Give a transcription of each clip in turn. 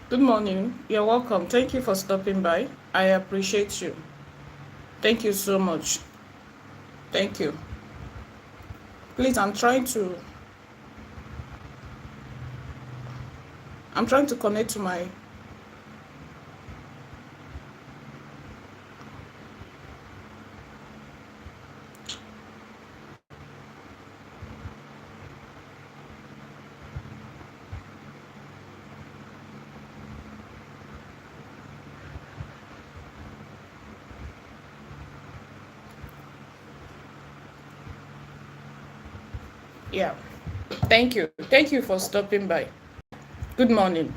Good morning. You're welcome. Thank you for stopping by. I appreciate you. Thank you so much. Thank you. Please, I'm trying to connect to my yeah. Thank you. Thank you for stopping by. Good morning.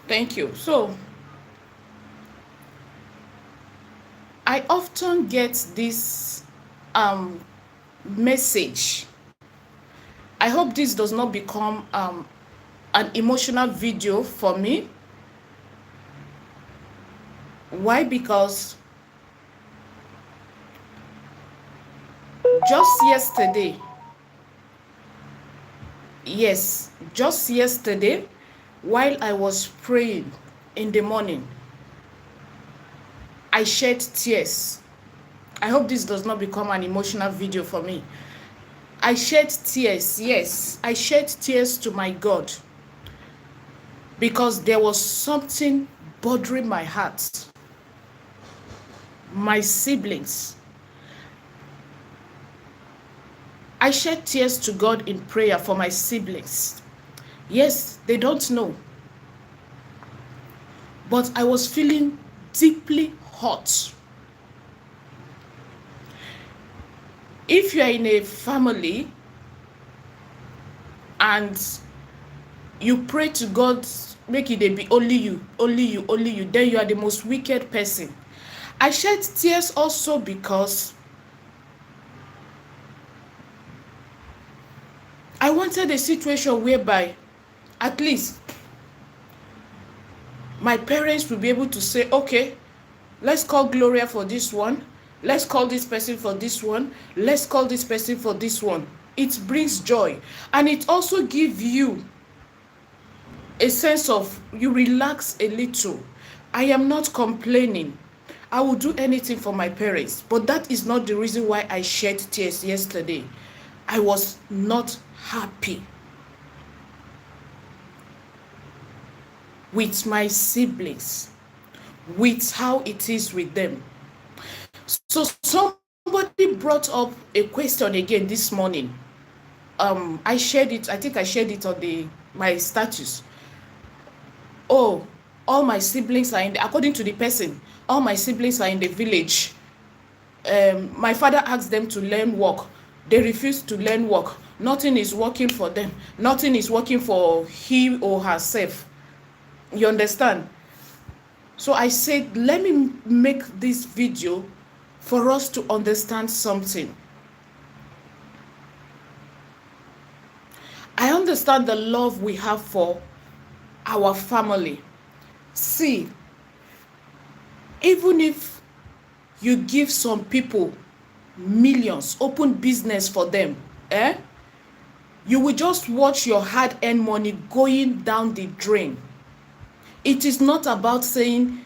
Thank you. So, I often get this um message. I hope this does not become an emotional video for me. Why? Because just yesterday, yes, just yesterday, while I was praying in the morning, I shed tears. I hope this does not become an emotional video for me. I shed tears, yes. I shed tears to my God because there was something bothering my heart. My siblings. I shed tears to God in prayer for my siblings. Yes, they don't know. But I was feeling deeply hurt. If you are in a family and you pray to God, make it be only you, only you, only you, then you are the most wicked person. I shed tears also because I wanted a situation whereby at least my parents will be able to say, okay, let's call Gloria for this one. Let's call this person for this one. Let's call this person for this one. It brings joy. And it also gives you a sense of, you relax a little. I am not complaining. I will do anything for my parents. But that is not the reason why I shed tears yesterday. I was not happy with my siblings, with how it is with them. So somebody brought up a question again this morning. I shared it. I think I shared it on my status. Oh, all my siblings are according to the person, all my siblings are in the village. My father asked them to learn work. They refused to learn work. Nothing is working for them. Nothing is working for he or herself. You understand? So I said, let me make this video for us to understand something. I understand the love we have for our family. See, even if you give some people millions, open business for them, you will just watch your hard-earned money going down the drain. It is not about saying,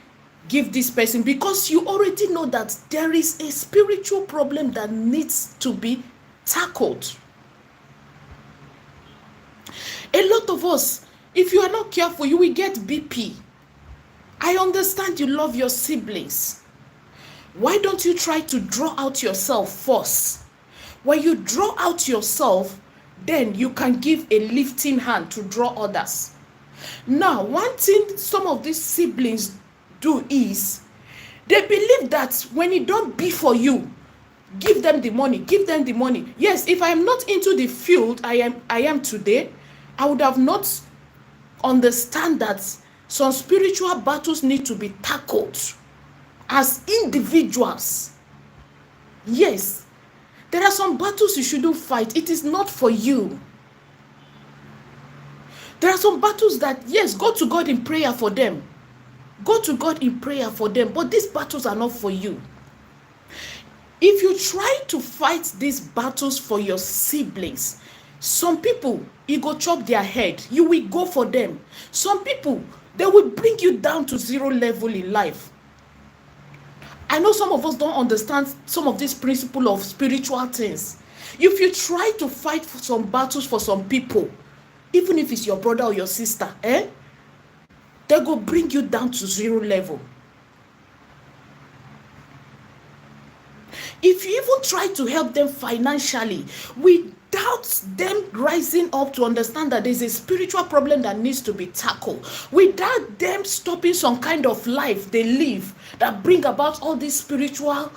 give this person, because you already know that there is a spiritual problem that needs to be tackled. A lot of us, if you are not careful, you will get BP. I understand you love your siblings. Why don't you try to draw out yourself first? When you draw out yourself, then you can give a lifting hand to draw others. Now, one thing some of these siblings do is they believe that when it don't be for you, give them the money, give them the money. Yes, if I am not into the field I am today, I would have not understand that some spiritual battles need to be tackled as individuals. Yes, there are some battles you shouldn't fight. It is not for you. There are some battles that, yes, go to God in prayer for them. Go to God in prayer for them. But these battles are not for you. If you try to fight these battles for your siblings, some people, you go chop their head. You will go for them. Some people, they will bring you down to zero level in life. I know some of us don't understand some of this principle of spiritual things. If you try to fight for some battles for some people, even if it's your brother or your sister, they go bring you down to zero level. If you even try to help them financially, without them rising up to understand that there's a spiritual problem that needs to be tackled, without them stopping some kind of life they live that bring about all this spiritual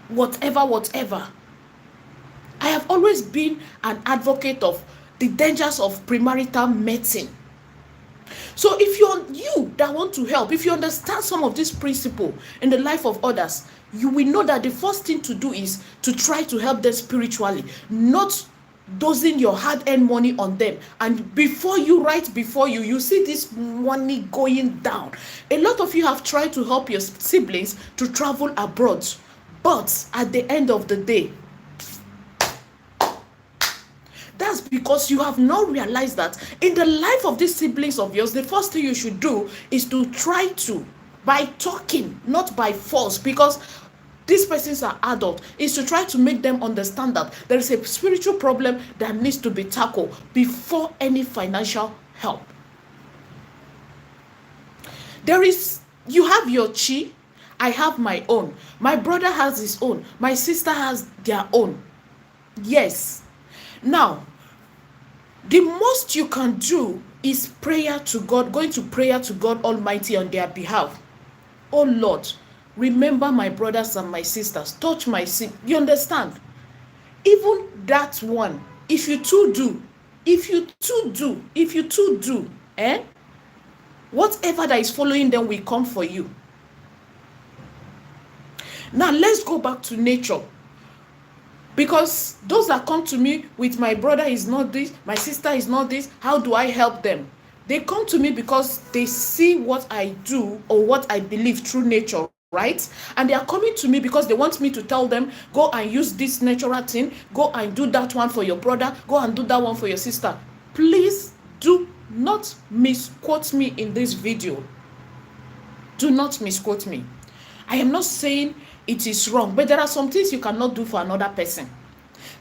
whatever. I have always been an advocate of the dangers of premarital mating. So if you that want to help, if you understand some of this principle in the life of others, you will know that the first thing to do is to try to help them spiritually, not dosing your hard-earned money on them. And before you see this money going down. A lot of you have tried to help your siblings to travel abroad, but at the end of the day, that's because you have not realized that in the life of these siblings of yours, the first thing you should do is to try to, by talking, not by force, because these persons are adult, is to try to make them understand that there is a spiritual problem that needs to be tackled before any financial help. You have your chi, I have my own. My brother has his own. My sister has their own. Yes. Now, the most you can do is prayer to God, going to prayer to God Almighty on their behalf. Oh Lord, remember my brothers and my sisters. Touch my sin. You understand? Even that one, if you two do, whatever that is following them will come for you. Now let's go back to nature. Because those that come to me with my brother is not this, my sister is not this, how do I help them? They come to me because they see what I do or what I believe through nature, right? And they are coming to me because they want me to tell them, go and use this natural thing, go and do that one for your brother, go and do that one for your sister. Please do not misquote me in this video. Do not misquote me. I am not saying it is wrong, but there are some things you cannot do for another person.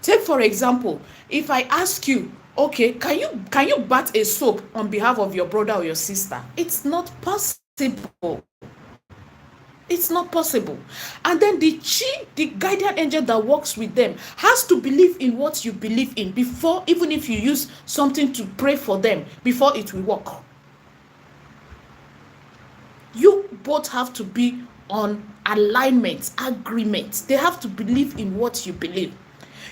Take for example, if I ask you, okay, can you bat a soap on behalf of your brother or your sister? It's not possible. It's not possible. And then the guardian angel that works with them, has to believe in what you believe in before, even if you use something to pray for them, before it will work. You both have to be on alignment, agreement. They have to believe in what you believe.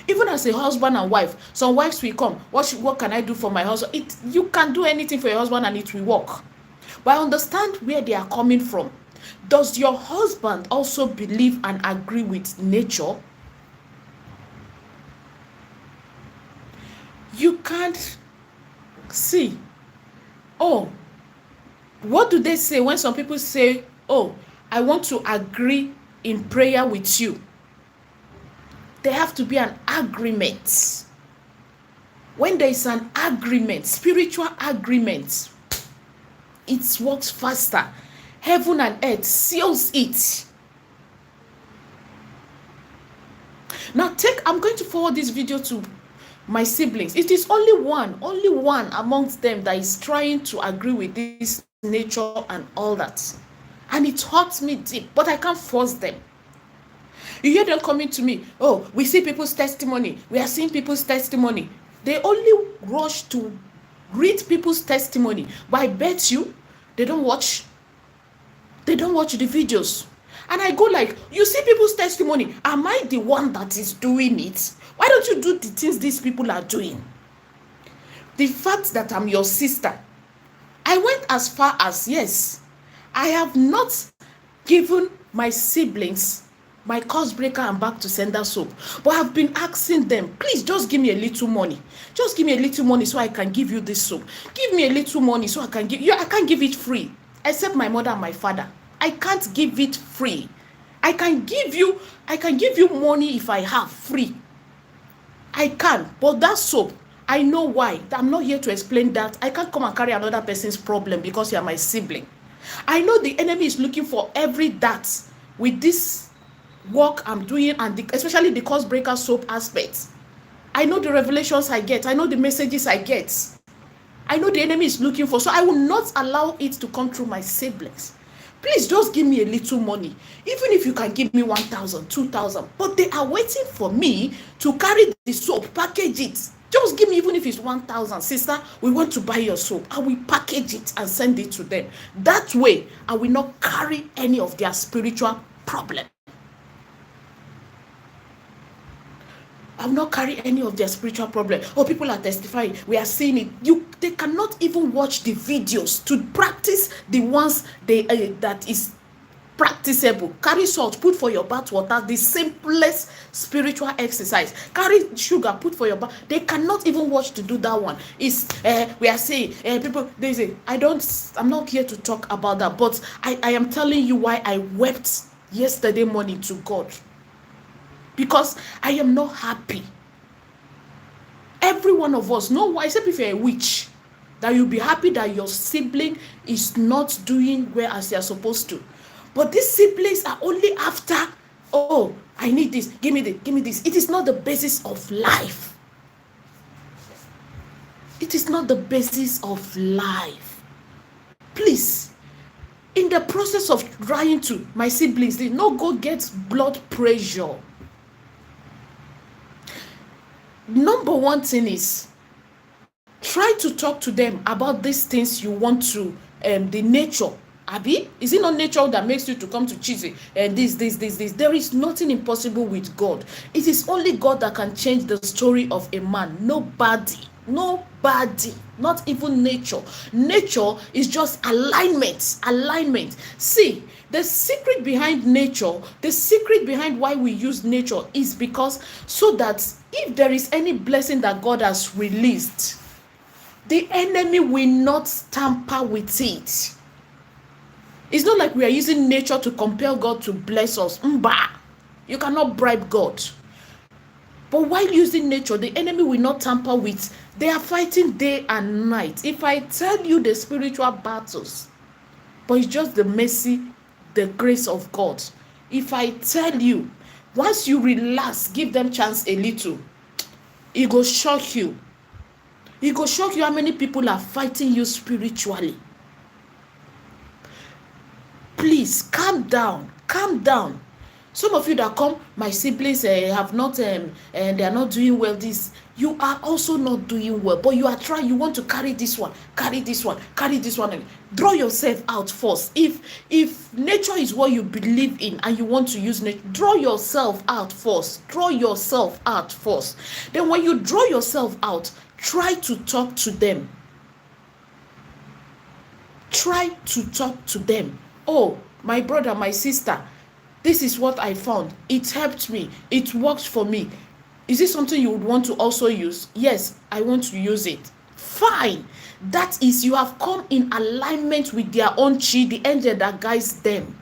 Even as a husband and wife, some wives will come, what can I do for my husband? You can do anything for your husband and it will work. But I understand where they are coming from. Does your husband also believe and agree with nature? You can't see. Oh, what do they say when some people say, oh, I want to agree in prayer with you? There have to be an agreement. When there is an agreement, spiritual agreement, it works faster. Heaven and earth seals it. Now I'm going to forward this video to my siblings. It is only one amongst them that is trying to agree with this nature and all that. And it hurts me deep, but I can't force them. You hear them coming to me, oh, we see people's testimony. We are seeing people's testimony. They only rush to read people's testimony. But I bet you, they don't watch the videos. And I go like, you see people's testimony. Am I the one that is doing it? Why don't you do the things these people are doing? The fact that I'm your sister, I went as far as, yes, I have not given my siblings my curse breaker and back to sender soap. But I've been asking them, please just give me a little money. Just give me a little money so I can give you this soap. Give me a little money so I can give you. I can't give it free, except my mother and my father. I can't give it free. I can give you money if I have free. I can, but that soap, I know why. I'm not here to explain that. I can't come and carry another person's problem because you are my sibling. I know the enemy is looking for every dart with this work I'm doing, and especially the curse breaker soap aspects. I know the revelations I get. I know the messages I get. I know the enemy is looking for, so I will not allow it to come through my siblings. Please just give me a little money, even if you can give me 1,000, 2,000. But they are waiting for me to carry the soap, package it. Just give me, even if it's 1,000. Sister, we want to buy your soap. I will package it and send it to them. That way, I will not carry any of their spiritual problem. I will not carry any of their spiritual problem. Oh, people are testifying. We are seeing it. They cannot even watch the videos to practice the ones that is practicable. Carry salt, put for your bath water, the simplest spiritual exercise. Carry sugar, put for your bath. They cannot even watch to do that one. It's we are saying people, they say, I'm not here to talk about that, but I am telling you why I wept yesterday morning to God. Because I am not happy. Every one of us, no, except if you're a witch, that you'll be happy that your sibling is not doing well as they're supposed to. But these siblings are only after, oh, I need this, give me this. It is not the basis of life. It is not the basis of life. Please, in the process of trying to, my siblings, they no go get blood pressure. Number one thing is, try to talk to them about these things you want to, the nature. Abi, is it not nature that makes you to come to cheesy and this? There is nothing impossible with God. It is only God that can change the story of a man. Nobody, not even nature. Nature is just alignment. See, the secret behind nature, the secret behind why we use nature is because so that if there is any blessing that God has released, the enemy will not tamper with it. It's not like we are using nature to compel God to bless us. You cannot bribe God. But while using nature, the enemy will not tamper with. They are fighting day and night. If I tell you the spiritual battles, but it's just the mercy, the grace of God. If I tell you, once you relax, give them chance a little, it will shock you. It will shock you how many people are fighting you spiritually. Please, calm down. Some of you that come, my siblings have not, and they are not doing well. You are also not doing well, but you are trying. You want to carry this one, and draw yourself out first. If nature is what you believe in, and you want to use nature, draw yourself out first. Then when you draw yourself out, try to talk to them. Oh, my brother, my sister, this is what I found. It helped me. It worked for me. Is it something you would want to also use? Yes, I want to use it. Fine. That is, you have come in alignment with their own chi, the angel that guides them.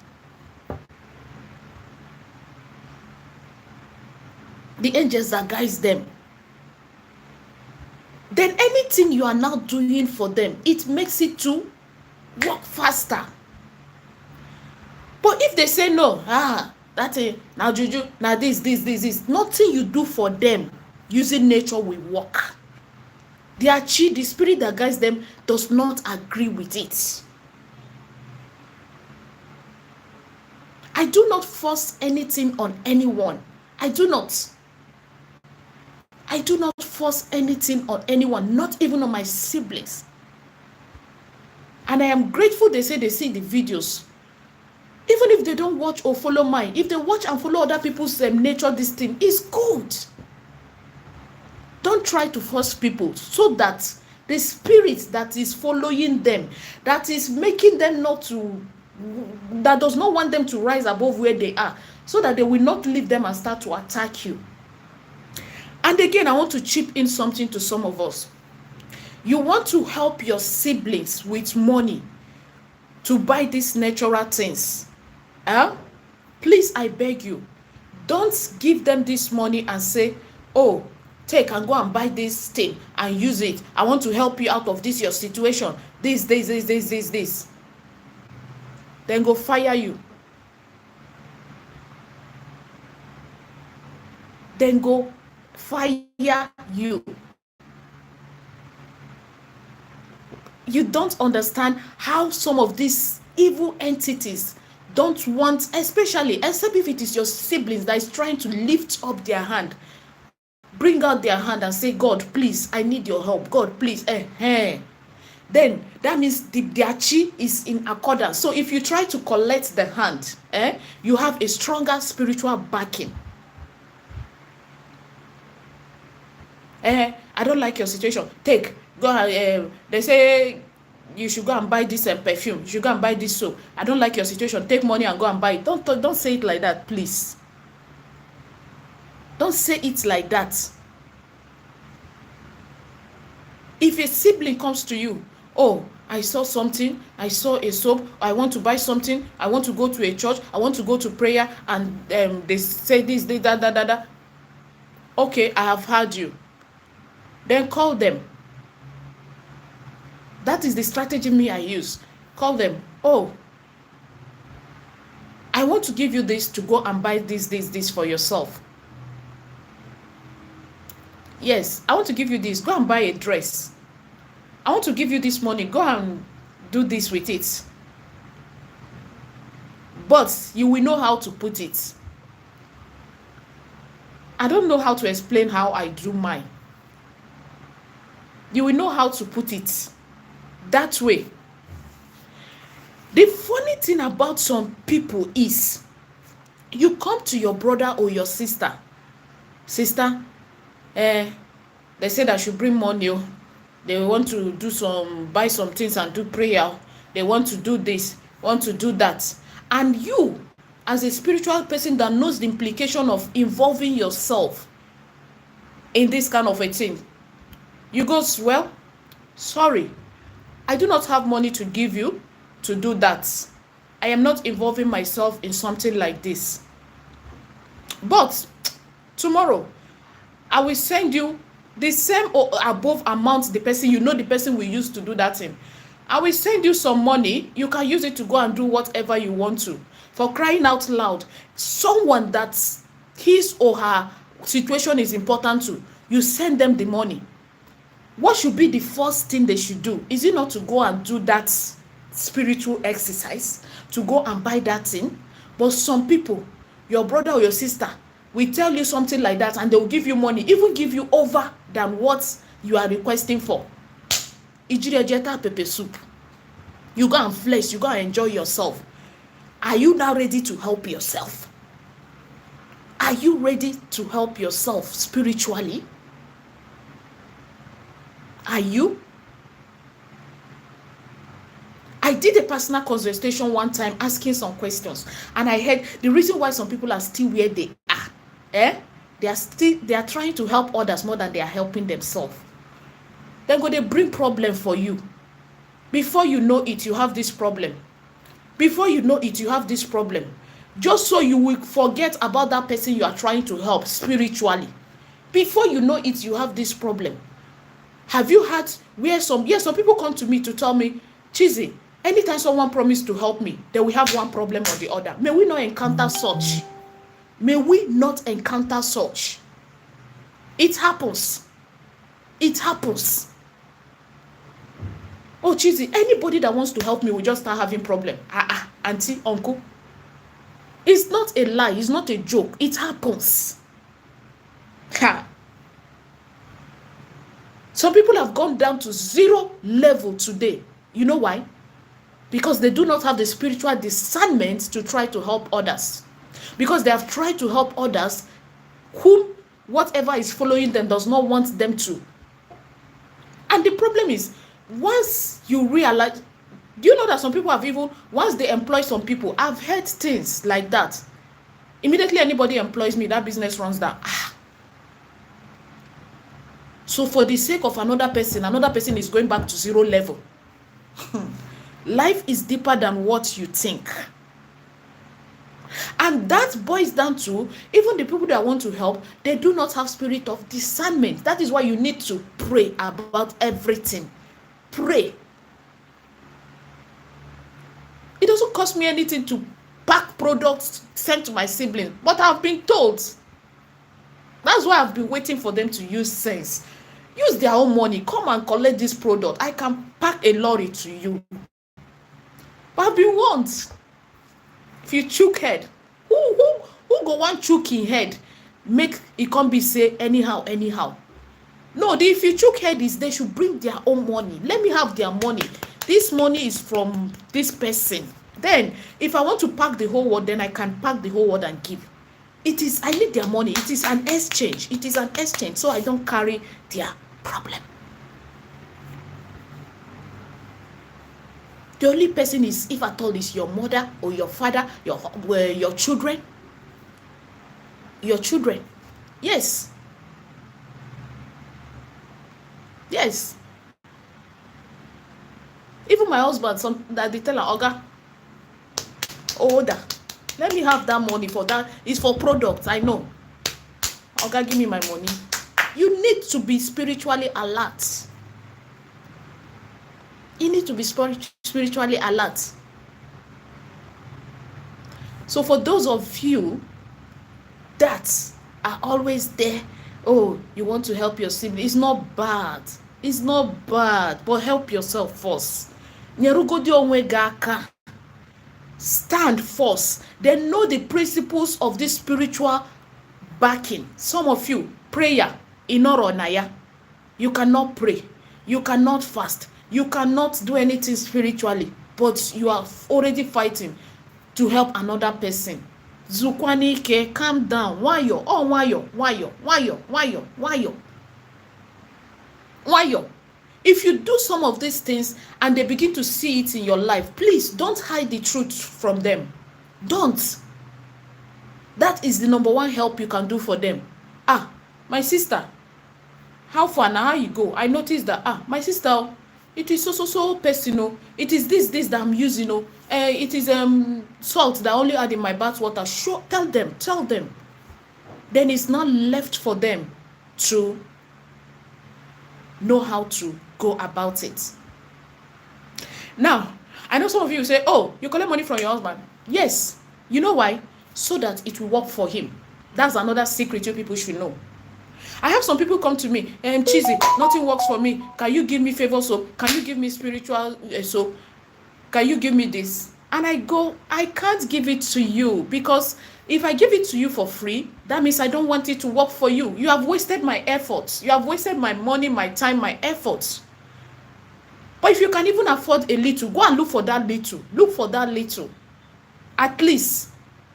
The angels that guides them. Then anything you are now doing for them, it makes it to work faster. But if they say no, that's it, now juju, now this, nothing you do for them using nature will work. Their chi, the spirit that guides them, does not agree with it. I do not force anything on anyone. I do not force anything on anyone, not even on my siblings. And I am grateful they say they see the videos. Even if they don't watch or follow mine, if they watch and follow other people's nature, this thing is good. Don't try to force people so that the spirit that is following them, that is making them not to, that does not want them to rise above where they are, so that they will not leave them and start to attack you. And again, I want to chip in something to some of us. You want to help your siblings with money to buy these natural things. Please, I beg you, don't give them this money and say, oh, take and go and buy this thing and use it. I want to help you out of this your situation. This. Then go fire you. Then go fire you. You don't understand how some of these evil entities don't want, especially, except if it is your siblings that is trying to lift up their hand, bring out their hand and say, God, please, I need your help. God, please. Then that means their chi is in accordance. So if you try to collect the hand, you have a stronger spiritual backing. I don't like your situation. Take, go. They say you should go and buy this perfume. You should go and buy this soap. I don't like your situation. Take money and go and buy it. Don't say it like that, please. Don't say it like that. If a sibling comes to you, oh, I saw something, I saw a soap, I want to buy something, I want to go to a church, I want to go to prayer, and they say this, that. Okay, I have heard you. Then call them. That is the strategy I use. Call them. Oh, I want to give you this to go and buy this for yourself. Yes, I want to give you this. Go and buy a dress. I want to give you this money. Go and do this with it. But you will know how to put it. I don't know how to explain how I do mine. You will know how to put it that way. The funny thing about some people is, you come to your brother or your sister, they say that I should bring money. They want to buy some things and do prayer. They want to do this, want to do that. And you, as a spiritual person that knows the implication of involving yourself in this kind of a thing, you go, well, sorry, I do not have money to give you to do that. I am not involving myself in something like this. But tomorrow, I will send you the same or above amount the person will use to do that thing. I will send you some money. You can use it to go and do whatever you want to. For crying out loud, someone that his or her situation is important to, you send them the money. What should be the first thing they should do? Is it not to go and do that spiritual exercise, to go and buy that thing? But some people, your brother or your sister, will tell you something like that, and they will give you money, even give you over than what you are requesting for. Ijirejeta pepper soup. You go and flex, you go and enjoy yourself. Are you now ready to help yourself? Are you ready to help yourself spiritually? Are you? I did a personal consultation one time asking some questions, and I heard the reason why some people are still where they are. They are trying to help others more than they are helping themselves. Then they bring problem for you. Before you know it, you have this problem. Before you know it, you have this problem. Just so you will forget about that person you are trying to help spiritually. Before you know it, you have this problem. Have you had where some people come to me to tell me, Chizzy, anytime someone promised to help me, they will have one problem or the other. May we not encounter such. May we not encounter such. It happens. It happens. Oh, Chizzy, anybody that wants to help me will just start having problem. Auntie, uncle. It's not a lie. It's not a joke. It happens. Some people have gone down to 0 level today. You know why? Because they do not have the spiritual discernment to try to help others. Because they have tried to help others whom whatever is following them does not want them to. And the problem is, once you realize, do you know that some people have even, once they employ some people, I've heard things like that. Immediately anybody employs me, that business runs down. So for the sake of another person is going back to zero level. Life is deeper than what you think. And that boils down to, even the people that want to help, they do not have spirit of discernment. That is why you need to pray about everything. Pray. It doesn't cost me anything to pack products sent to my siblings, but I've been told. That's why I've been waiting for them to use sense. Use their own money. Come and collect this product. I can pack a lorry to you. But I've been warned. If you chook head, who go one chook in head, make it can't be say anyhow. No, if you chook head is they should bring their own money. Let me have their money. This money is from this person. Then, if I want to pack the whole world, then I can pack the whole world and give. I need their money. It is an exchange. So I don't carry their problem. The only person is, if at all, is your mother or your father, your children. Your children. Yes. Yes. Even my husband, that they tell her, Oga, order. Let me have that money for that. It's for products. I know. Oga, give me my money. You need to be spiritually alert. You need to be spiritually alert. So for those of you that are always there, oh, you want to help your sibling, it's not bad. It's not bad, but help yourself first. Stand first. Then know the principles of this spiritual backing. Some of you, prayer, inoronaya. You cannot pray. You cannot fast. You cannot do anything spiritually, but you are already fighting to help another person. Zukwani ke, calm down. Wayo, oh wayo. If you do some of these things and they begin to see it in your life, please don't hide the truth from them. Don't. That is the number one help you can do for them. My sister, how far now? How you go? I noticed that, my sister, it is so personal. It is this that I'm using. It is salt that I only add in my bath water. Sure, tell them. Then it's not left for them to know how to go about it. Now, I know some of you say, oh, you collect money from your husband. Yes. You know why? So that it will work for him. That's another secret you people should know. I have some people come to me, Cheesy, nothing works for me. Can you give me favor soap? Can you give me spiritual soap? Can you give me this? And I go, I can't give it to you, because if I give it to you for free, that means I don't want it to work for you. You have wasted my efforts. You have wasted my money, my time, my efforts. But if you can even afford a little, go and look for that little. Look for that little. At least,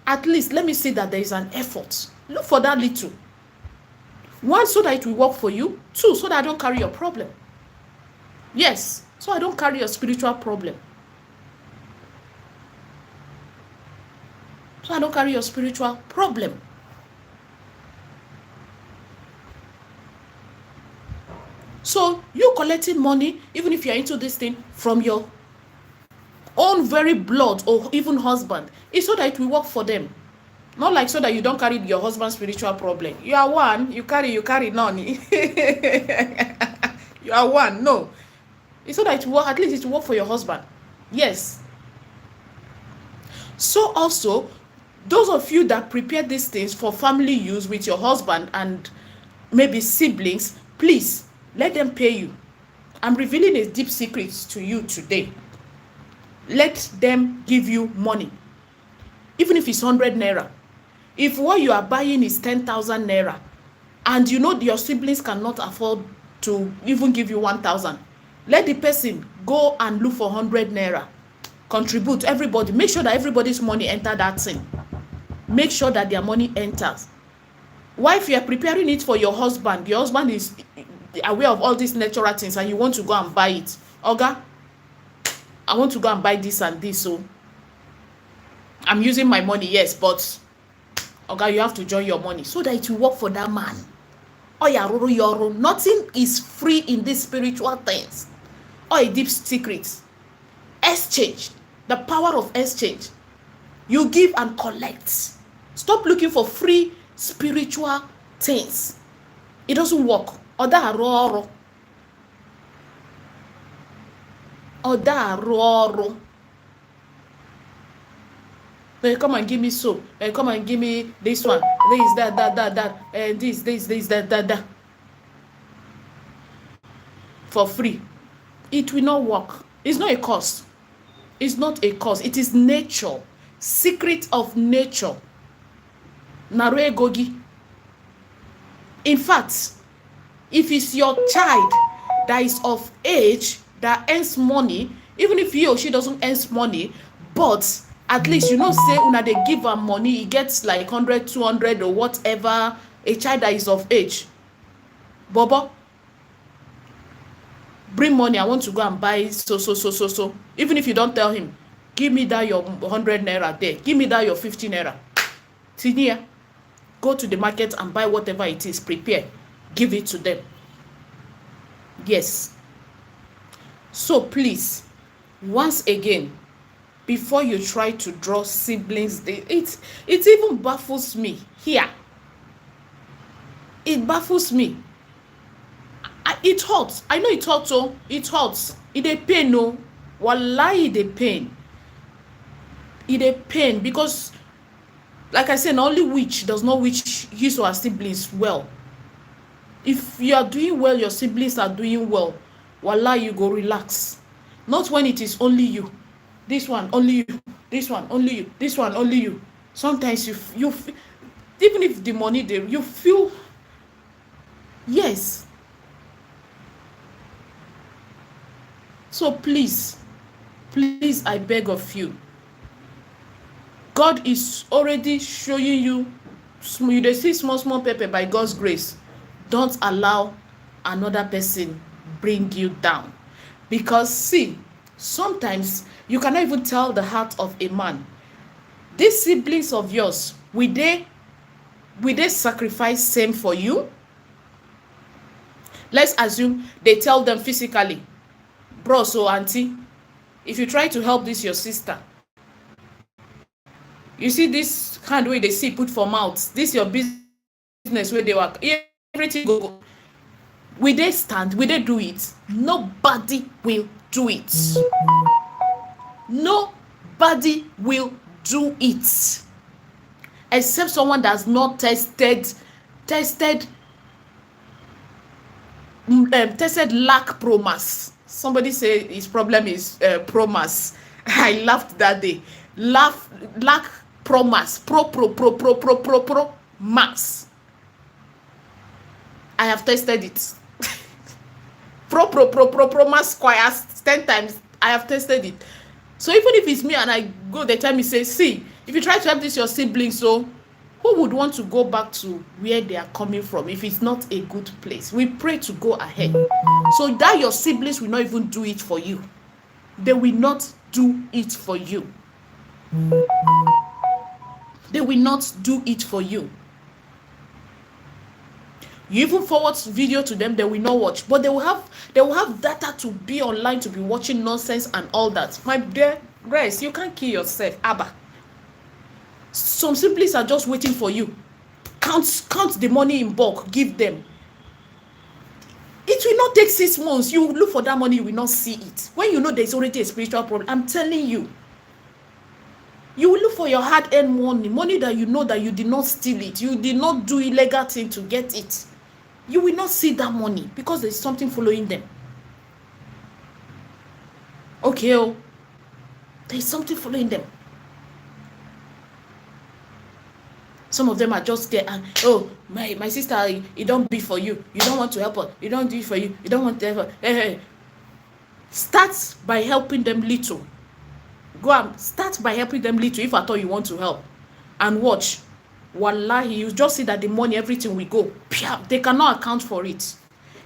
let me see that there is an effort. Look for that little. One, so that it will work for you. Two, so that I don't carry your problem. Yes, so I don't carry your spiritual problem. So I don't carry your spiritual problem. So you collecting money, even if you're into this thing, from your own very blood or even husband, it's so that it will work for them. Not like so that you don't carry your husband's spiritual problem. You are one, you carry none. You are one, no. It's so that it will work, at least it will work for your husband. Yes. So also, those of you that prepare these things for family use with your husband and maybe siblings, please, let them pay you. I'm revealing a deep secret to you today. Let them give you money. Even if it's 100 naira. If what you are buying is 10,000 naira, and you know your siblings cannot afford to even give you 1,000, let the person go and look for 100 naira. Contribute, everybody. Make sure that everybody's money enter that thing. Make sure that their money enters. Why, if you are preparing it for your husband is aware of all these natural things, and you want to go and buy it. Oga, I want to go and buy this and this, so I'm using my money, yes, but Okay, you have to join your money so that it will work for that man. Oh yeah, yoro. Nothing is free in these spiritual things. Or a deep secret. Exchange. The power of exchange. You give and collect. Stop looking for free spiritual things. It doesn't work. Oda roro. They come and give me soap. They come and give me this one. This, that. And this, that. For free. It will not work. It's not a cost. It's not a cost. It is nature. Secret of nature. Narue gogi. In fact, if it's your child that is of age that earns money, even if he or she doesn't earn money, but at least say una they give her money, he gets like 100, 200 or whatever, a child that is of age. Bobo, bring money, I want to go and buy so. Even if you don't tell him, give me that your 100 naira there, give me that your 50 naira. Tinia, go to the market and buy whatever it is, prepare, give it to them. Yes. So please, once again, before you try to draw siblings, it even baffles me here. It baffles me. It hurts. I know it hurts. Oh, it hurts. It a pain. No, wallahi, it a pain. It a pain because, like I said, only witch does not wish his or her siblings well. If you are doing well, your siblings are doing well. Wallahi, you go relax. Not when it is only you. This one only you. This one only you. This one only you. Sometimes you even if the money there, you feel, yes. So please, I beg of you. God is already showing you dey see small pepper by God's grace. Don't allow another person bring you down. Because see, sometimes you cannot even tell the heart of a man. These siblings of yours, will they sacrifice same for you? Let's assume they tell them physically, bros or auntie, if you try to help this your sister, you see this hand wey they see put for mouth, this your business where they work, everything go. Will they stand? Will they do it? Nobody will do it. Nobody will do it, except someone that's not tested lack promass. Somebody say his problem is promass. I laughed that day. Lack promass. Pro mass. I have tested it. Pro mass squares 10 times. I have tested it. So even if it's me and I go, they tell me, say, see, if you try to help this your siblings, so who would want to go back to where they are coming from if it's not a good place? We pray to go ahead. So that your siblings will not even do it for you. They will not do it for you. They will not do it for you. You even forward video to them, they will not watch. But they will have data to be online, to be watching nonsense and all that. My dear Grace, you can't kill yourself. Abba. Some siblings are just waiting for you. Count the money in bulk, give them. It will not take 6 months. You look for that money, you will not see it. When you know there's already a spiritual problem, I'm telling you. You will look for your hard-earned money that you know that you did not steal it. You did not do illegal thing to get it. You will not see that money because there's something following them. Okay, oh, there's something following them. Some of them are just there and, oh, my sister, it don't be for you. You don't want to help her. You don't do it for you. You don't want to help her. Hey. Start by helping them little. Go and start by helping them little if at all you want to help. And watch. Wallahi, you just see that the money, everything will go. They cannot account for it.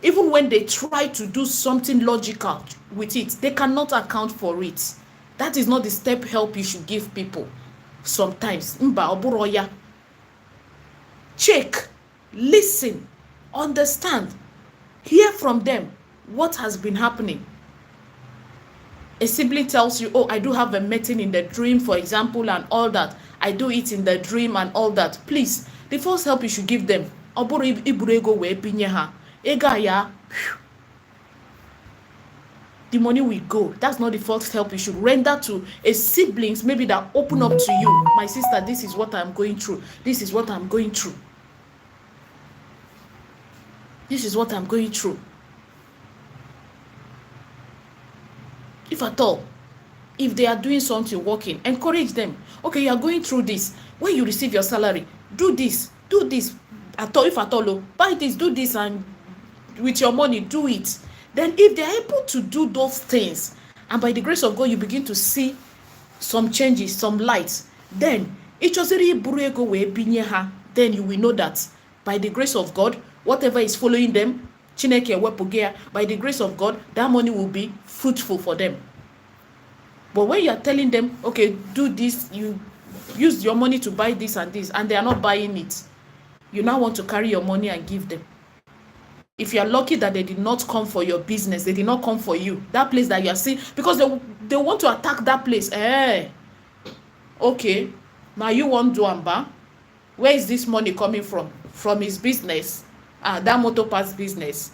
Even when they try to do something logical with it, they cannot account for it. That is not the step help you should give people. Sometimes. Mba oburoya. check, listen, understand, hear from them what has been happening. A sibling tells you, oh, I do have a meeting in the dream, for example, and all that. I do it in the dream and all that. Please, the first help you should give them. The money will go. That's not the first help you should render to a siblings, maybe that open up to you. My sister, this is what I'm going through. This is what I'm going through. This is what I'm going through. If at all, if they are doing something, working, encourage them. Okay, you are going through this. When you receive your salary, do this. At all, if at all, buy this, do this, and with your money, do it. Then if they are able to do those things, and by the grace of God, you begin to see some changes, some lights, then then you will know that by the grace of God, whatever is following them, by the grace of God, that money will be fruitful for them. But when you are telling them, okay, do this, you use your money to buy this, and they are not buying it, you now want to carry your money and give them. If you are lucky that they did not come for your business, they did not come for you, that place that you are seeing, because they want to attack that place. Okay, now you want Duamba. Where is this money coming from? From his business. That motor parts business.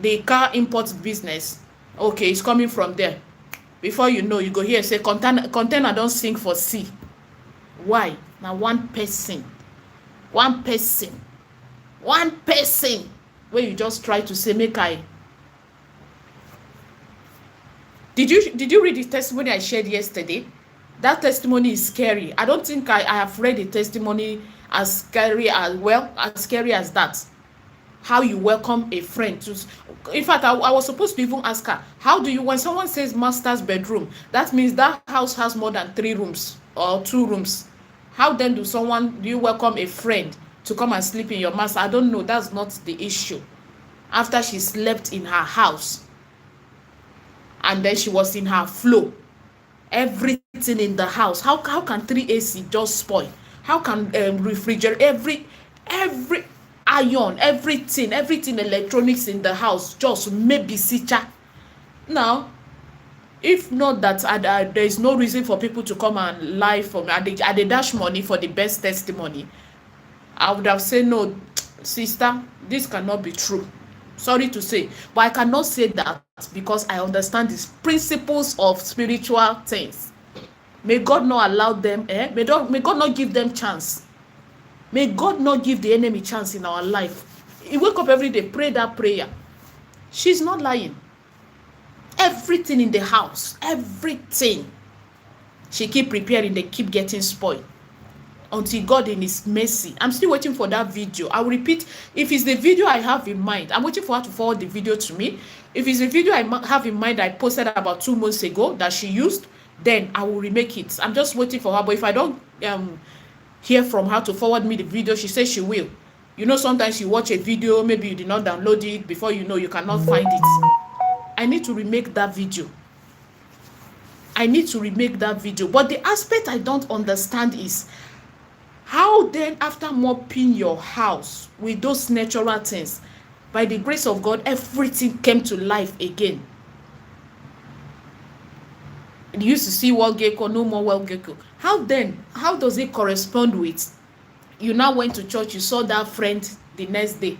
The car import business. Okay, it's coming from there. Before you know, you go here and say, container don't sink for sea. Why? Now one person where you just try to say, make I. Did you read the testimony I shared yesterday? That testimony is scary. I don't think I have read a testimony as scary as that. How you welcome a friend to. In fact, I was supposed to even ask her, how do you, when someone says master's bedroom, that means that house has more than 3 rooms or 2 rooms. How then do you welcome a friend to come and sleep in your master? I don't know. That's not the issue. After she slept in her house, and then she was in her flow, everything in the house. How can 3 AC just spoil? How can refrigerator, every iron, everything electronics in the house just maybe sicha? Now, if not that there is no reason for people to come and lie for me, and they dash money for the best testimony, I would have said, no, sister, this cannot be true. Sorry to say, but I cannot say that because I understand these principles of spiritual things. May God not allow them, may God not give them chance. May God not give the enemy chance in our life. You wake up every day, pray that prayer. She's not lying. Everything in the house, everything, she keep preparing, they keep getting spoiled. Until God in his mercy, I'm still waiting for that video. I will repeat, if it's the video I have in mind, I'm waiting for her to forward the video to me. If it's the video I have in mind I posted about 2 months ago that she used, then I will remake it. I'm just waiting for her. But if I don't hear from her to forward me the video, she says she will. You know, sometimes you watch a video, maybe you did not download it, before you know, you cannot find it. I need to remake that video. But the aspect I don't understand is, how then, after mopping your house with those natural things, by the grace of God, everything came to life again? You used to see wild gecko, no more wild gecko. How does it correspond with, you now went to church, you saw that friend the next day,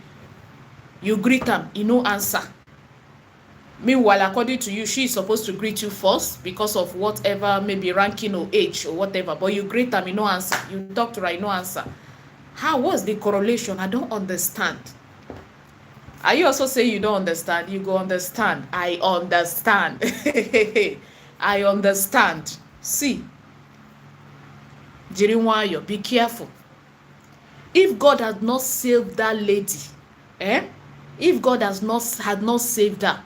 you greet them, you no answer. Meanwhile, according to you, she is supposed to greet you first because of whatever, maybe ranking or age or whatever. But you greet them, you no answer. You talk to her, you no answer. How was the correlation? I don't understand. Are you also saying you don't understand? You go understand. I understand. I understand. See, Jirinwayo, be careful. If God had not saved that lady, if God had not saved her,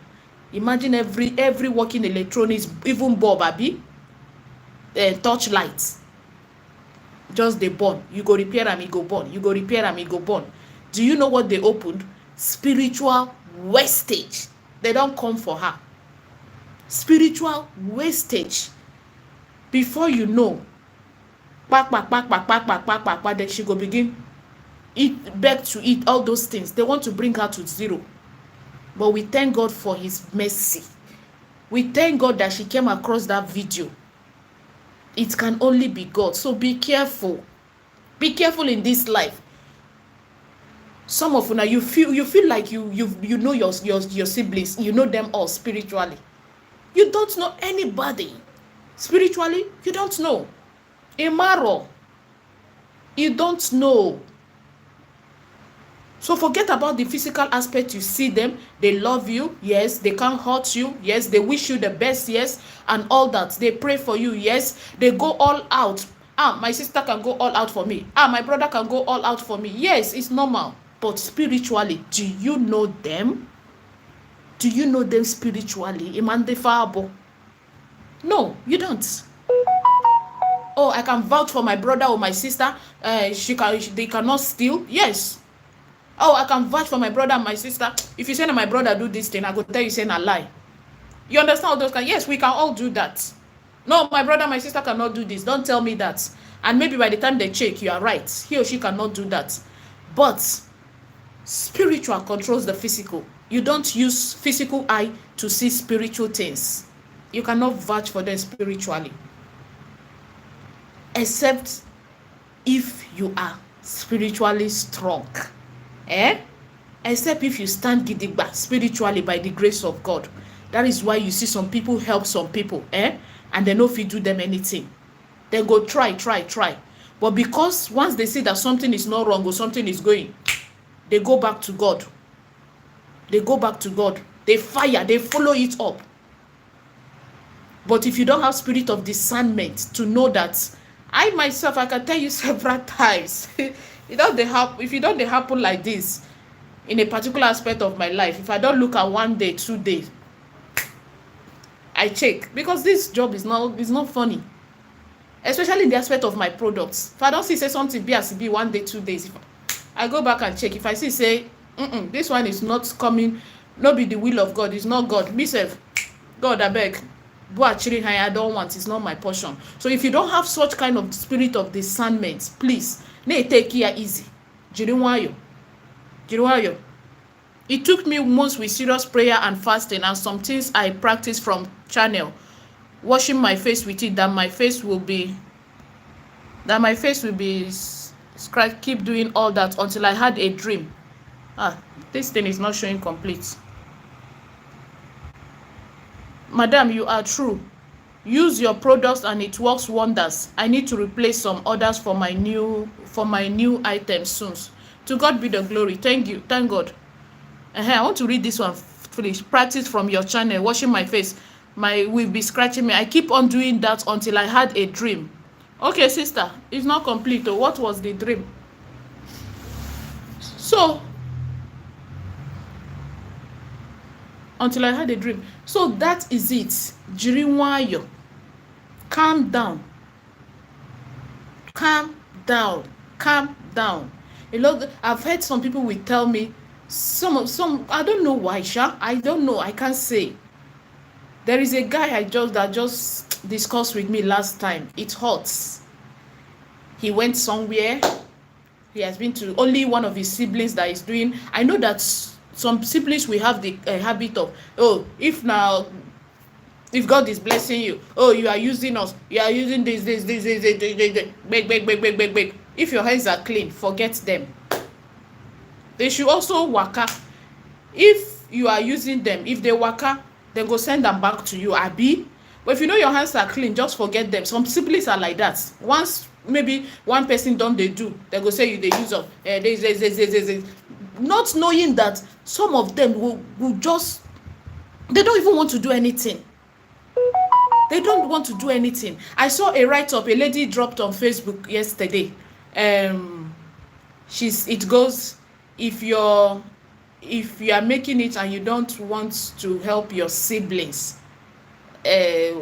imagine every working electronics, even bulb, touch lights, just they burn. You go repair them, you go burn. You go repair them, you go burn. Do you know what they opened? Spiritual wastage. They don't come for her. Spiritual wastage. Before you know, then she go begin. eat, beg to eat, all those things. They want to bring her to zero. But we thank God for his mercy. We thank God that she came across that video. It can only be God. So be careful. Be careful in this life. Some of you now, you feel like you know your siblings. You know them all spiritually. You don't know anybody spiritually. You don't know. Immoral. You don't know. So forget about the physical aspect. You see them, they love you, yes, they can't hurt you, yes, they wish you the best, yes, and all that. They pray for you, yes, they go all out. My sister can go all out for me. My brother can go all out for me. Yes, it's normal. But spiritually, do you know them? Do you know them spiritually? No, you don't. Oh, I can vouch for my brother or my sister. They cannot steal. Yes. Oh, I can vouch for my brother and my sister. If you say that my brother do this thing, I go tell you saying a lie. You understand all those kind? Yes, we can all do that. No, my brother, my sister cannot do this. Don't tell me that. And maybe by the time they check, you are right. He or she cannot do that. But spiritual controls the physical. You don't use physical eye to see spiritual things. You cannot vouch for them spiritually. Except if you are spiritually strong. Except if you stand gidigba spiritually by the grace of God. That is why you see some people help some people, and they no fit do them anything. They go try. But because once they see that something is not wrong or something is going, they go back to God. They go back to God. They fire, they follow it up. But if you don't have spirit of discernment to know that, I myself, I can tell you several times, if it don't happen like this in a particular aspect of my life, if I don't look at 1 day, 2 days, I check, because this job is not funny, especially in the aspect of my products. If I don't see say something be as it be 1 day, 2 days, I go back and check. If I see say this one is not coming, no be the will of God, it's not God, me sef, God abeg, I don't want, it's not my portion. So if you don't have such kind of spirit of discernment, please, take it easy. Jiri wayo. It took me months with serious prayer and fasting and some things I practiced from channel, washing my face with it, that my face will be scratch. Keep doing all that until I had a dream. This thing is not showing complete. Madam, you are true. Use your products and it works wonders. I need to replace some orders for my new items soon. To God be the glory. Thank you. Thank God. I want to read this one. Please practice from your channel. Washing my face. Will be scratching me. I keep on doing that until I had a dream. Okay, sister, it's not complete. What was the dream? So, until I had a dream. So that is it. Jiri wayo. Calm down. Calm down. Calm down. I've heard some people will tell me, some I don't know why, I don't know, I can't say. There is a guy that just discussed with me last time. It hurts. He went somewhere. He has been to only one of his siblings that is doing. I know that some siblings will have the habit of, if God is blessing you, you are using us, you are using this, beg. If your hands are clean, forget them. They should also waka. If you are using them, if they waka, then go send them back to you, abi. But if you know your hands are clean, just forget them. Some siblings are like that. Once maybe one person don't they do, they go say you they use of not knowing that some of them will just, they don't even want to do anything. They don't want to do anything. I saw a write-up a lady dropped on Facebook yesterday. It goes, if you are making it and you don't want to help your siblings,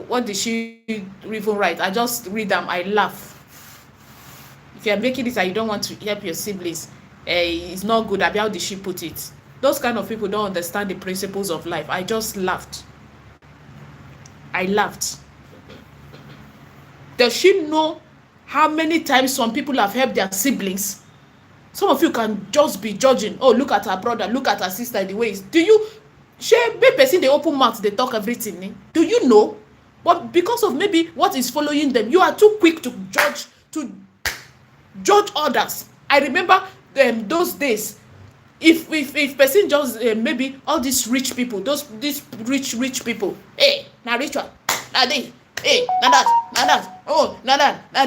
what did she even write? I just read them, I laugh. If you are making it and you don't want to help your siblings, it's not good. How did she put it? Those kind of people don't understand the principles of life. I just laughed. Does she know how many times some people have helped their siblings Some of you can just be judging. Oh, look at her brother, look at her sister, the way do you share make person they open mouth, they talk everything? Eh? Do you know? But because of maybe what is following them, you are too quick to judge others. I remember those days. If person just maybe all these rich people, these rich people, hey, now ritual, now this, hey, now that, oh, now that, now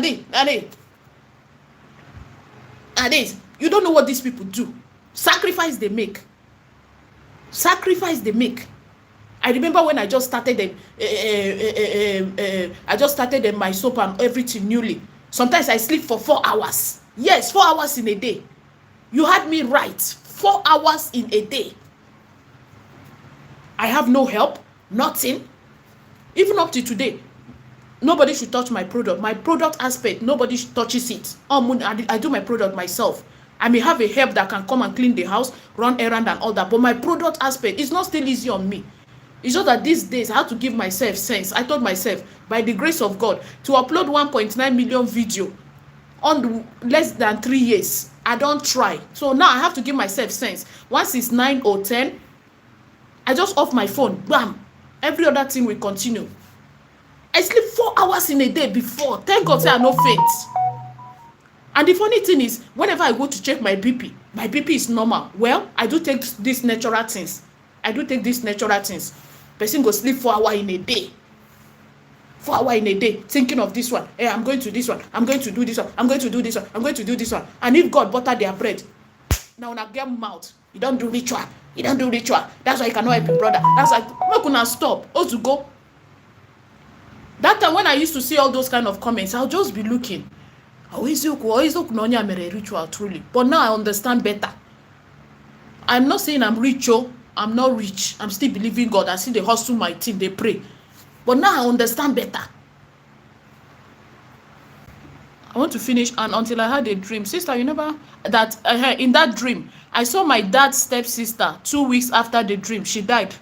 this, you don't know what these people do. Sacrifice they make. I remember when I just started them, my soap and everything newly. Sometimes I sleep for 4 hours. Yes, 4 hours in a day. You had me right. 4 hours in a day. I have no help, nothing. Even up to today, nobody should touch my product. My product aspect, nobody touches it. I do my product myself. I may have a help that can come and clean the house, run errand and all that, but my product aspect is not still easy on me. It's just that these days I have to give myself sense. I told myself, by the grace of God, to upload 1.9 million video on less than 3 years, I don't try. So now I have to give myself sense. Once it's 9 or 10, I just off my phone. Bam! Every other thing will continue. I sleep 4 hours in a day before. Thank God say I no faint. And the funny thing is, whenever I go to check my BP is normal. Well, I do take these natural things. Person go sleep 4 hours in a day. 4 hours in a day, thinking of this one. Hey, I'm going to this one. I'm going to do this one. I'm going to do this one. I'm going to do this one. And if God butter their bread, now when I get mouth, you don't do ritual. That's why you cannot help your brother. That's why I'm gonna stop. Oh, to go. That time when I used to see all those kind of comments, I'll just be looking. Ritual truly. But now I understand better. I'm not saying I'm rich, I'm not rich. I'm still believing God. I see they hustle my team, they pray. But now I understand better. I want to finish, and until I had a dream. Sister, you never, that in that dream, I saw my dad's stepsister 2 weeks after the dream. She died.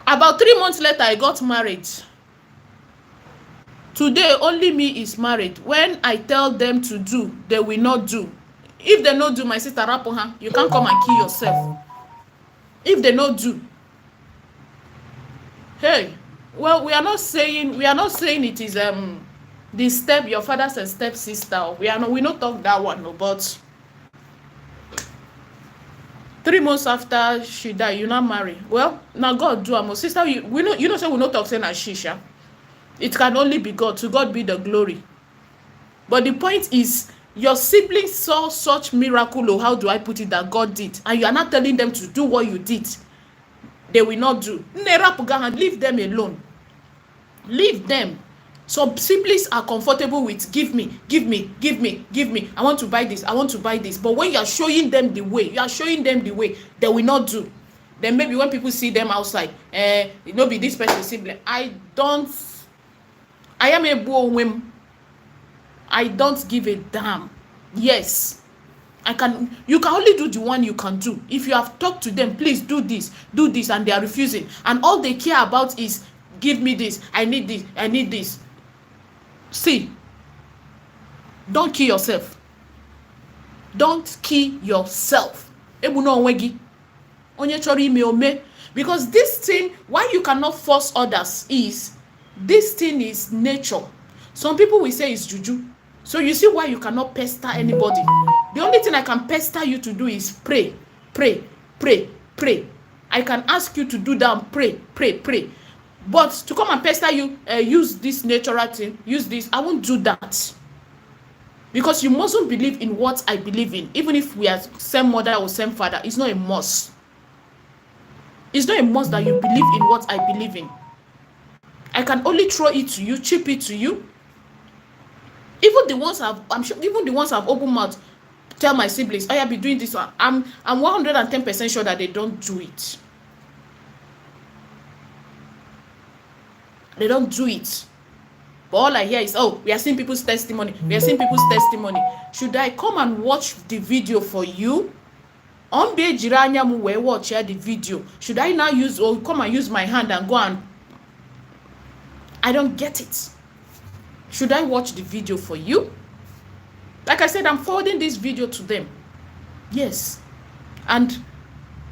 About 3 months later, I got married. Today, only me is married. When I tell them to do, they will not do. If they not do, my sister Rapoha, you can't come and kill yourself. If they not do, hey, well, we are not saying it is the step your father's a step sister. We not talk that one, no, but 3 months after she died, you not marry. Well, now God do am. Sister, you know say we not talk saying as shisha. It can only be God. To God be the glory. But the point is, your siblings saw such miracle, or how do I put it, that God did, and you are not telling them to do what you did. They will not do. Leave them alone. Leave them. Some siblings are comfortable with give me. I want to buy this. But when you are showing them the way, they will not do. Then maybe when people see them outside, it not be this person sibling. I am a boy. I don't give a damn. Yes, you can only do the one you can do. If you have talked to them, please do this, and they are refusing, and all they care about is give me this, I need this. See, don't kill yourself. Because this thing, why you cannot force others is, this thing is nature. Some people will say it's juju. So you see why you cannot pester anybody. The only thing I can pester you to do is pray. I can ask you to do that, pray. But to come and pester you, use this natural thing, use this, I won't do that. Because you mustn't believe in what I believe in. Even if we are same mother or same father, it's not a must. It's not a must that you believe in what I believe in. I can only throw it to you, chip it to you. Even the ones I've opened mouth, tell my siblings, I be doing this one. I'm 110% sure that they don't do it. They don't do it. But all I hear is, oh, we are seeing people's testimony. Should I come and watch the video for you? Watch the video. Should I now come and use my hand and go and... I don't get it. Should I watch the video for you? Like I said, I'm forwarding this video to them. Yes. And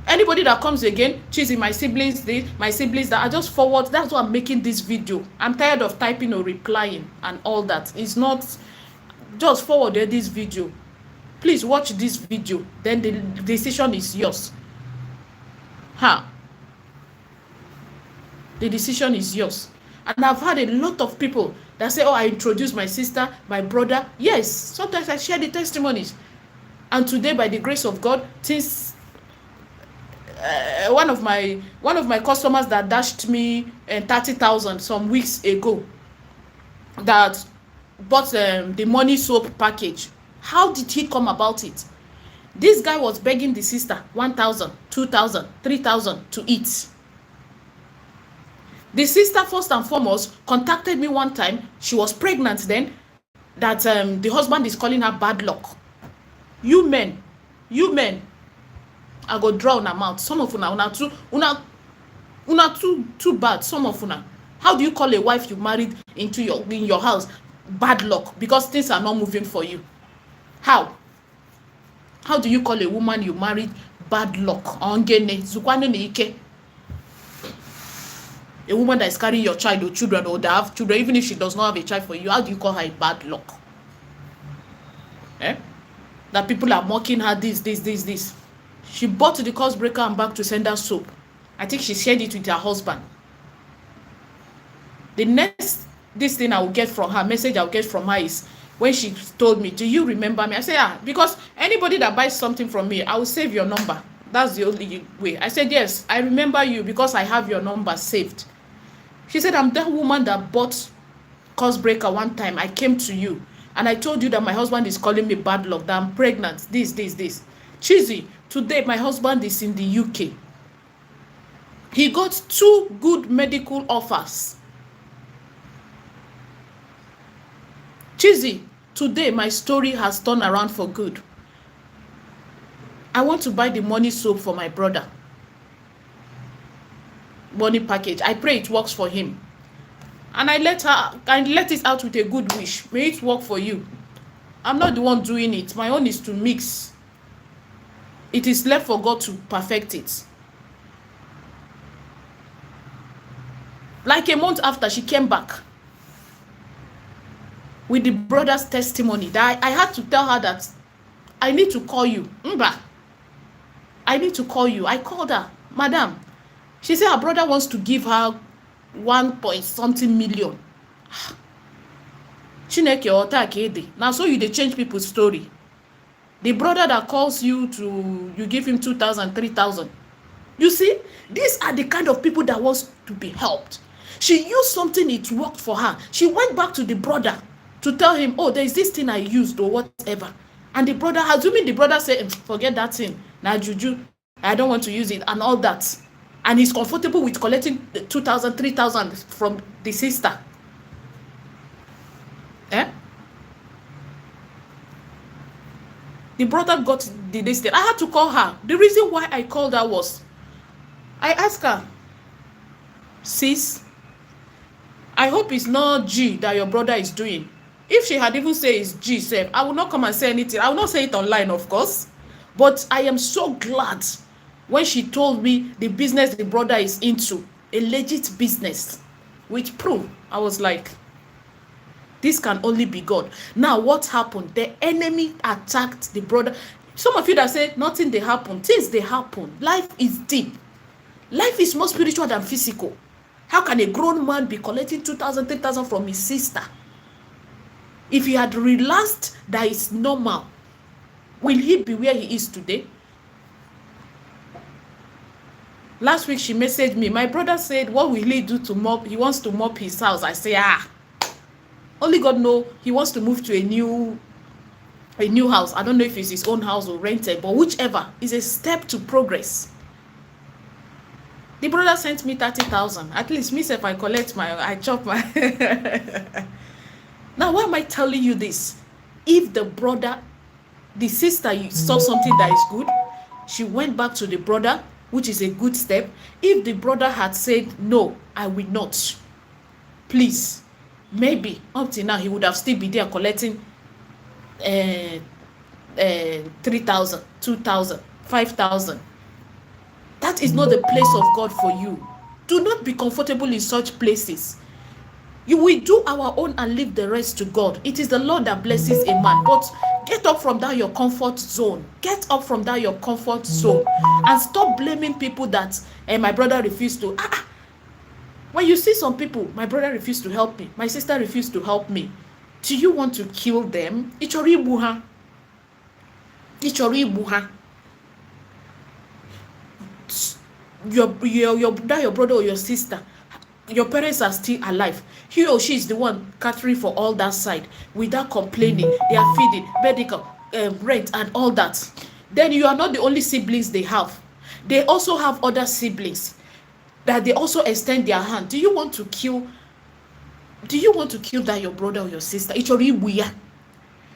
anybody that comes again, choosing my siblings this, my siblings that, I just forward. That's why I'm making this video. I'm tired of typing or replying and all that. It's not, just forward this video. Please watch this video. Then the decision is yours. The decision is yours. And I've had a lot of people that say, oh, I introduced my sister, my brother. Yes, sometimes I share the testimonies. And today, by the grace of God, since one of my customers that dashed me 30,000 some weeks ago, that bought the money soap package. How did he come about it? This guy was begging the sister 1,000, 2,000, 3,000 to eat. The sister, first and foremost, contacted me one time. She was pregnant then, that the husband is calling her bad luck. You men, I go draw on her mouth. Some of una too bad. Some of una. How do you call a wife you married in your house bad luck because things are not moving for you? How do you call a woman you married bad luck? A woman that is carrying your child or children, or that have children, even if she does not have a child for you, how do you call her a bad luck? That people are mocking her this. She bought the course breaker and back to send her soap. I think she shared it with her husband. The next thing I will get from her, message I will get from her is when she told me, do you remember me? I said, yeah, because anybody that buys something from me, I will save your number. That's the only way. I said, yes, I remember you because I have your number saved. She said, I'm that woman that bought course breaker one time. I came to you and I told you that my husband is calling me bad luck, that I'm pregnant, this. Cheesy, today my husband is in the UK. He got 2 good medical offers. Cheesy, today my story has turned around for good. I want to buy the money soap for my brother. Money package. I pray it works for him. And I let it out with a good wish. May it work for you. I'm not the one doing it. My own is to mix. It is left for God to perfect it. Like a month after, she came back with the brother's testimony. That I had to tell her that I need to call you. I need to call you. I called her. Madam, she said her brother wants to give her 1 point something million. Chineke ota. Now so you dey change people's story. The brother that calls you you give him 2,000, 3,000. You see, these are the kind of people that wants to be helped. She used something, it worked for her. She went back to the brother to tell him, oh, there is this thing I used or whatever. And the brother, assuming the brother said, forget that thing. Now juju, I don't want to use it and all that. And he's comfortable with collecting 2,000, 3,000 from the sister. The brother got the list. I had to call her. The reason why I called her was, I asked her, sis, I hope it's not G that your brother is doing. If she had even said it's G, I will not come and say anything. I will not say it online, of course. But I am so glad when she told me the business the brother is into, a legit business, with proof. I was like, this can only be God. Now, what happened? The enemy attacked the brother. Some of you that say nothing they happen, things they happen. Life is deep. Life is more spiritual than physical. How can a grown man be collecting 2,000, 3,000 from his sister? If he had realized that it's normal, will he be where he is today? Last week she messaged me. My brother said, what will he do to mop? He wants to mop his house. I say, only God knows. He wants to move to a new house. I don't know if it's his own house or rented, but whichever is a step to progress. The brother sent me 30,000. At least me, if I collect I chop my. Now, why am I telling you this? If the sister saw something that is good, she went back to the brother, which is a good step. If the brother had said, no, I will not, please, maybe up till now he would have still been there collecting 3,000, 2,000, 5,000. That is not the place of God for you. Do not be comfortable in such places. You will do our own and leave the rest to God. It is the Lord that blesses a man. But get up from that your comfort zone. Get up from that your comfort zone. And stop blaming people that my brother refused to. When you see some people, my brother refused to help me. My sister refused to help me. Do you want to kill them? Ichori buha. Ichori buha. Your brother or your sister, your parents are still alive. He or she is the one catering for all that side without complaining. They are feeding, medical, rent, and all that. Then you are not the only siblings they have. They also have other siblings that they also extend their hand. Do you want to kill that your brother or your sister?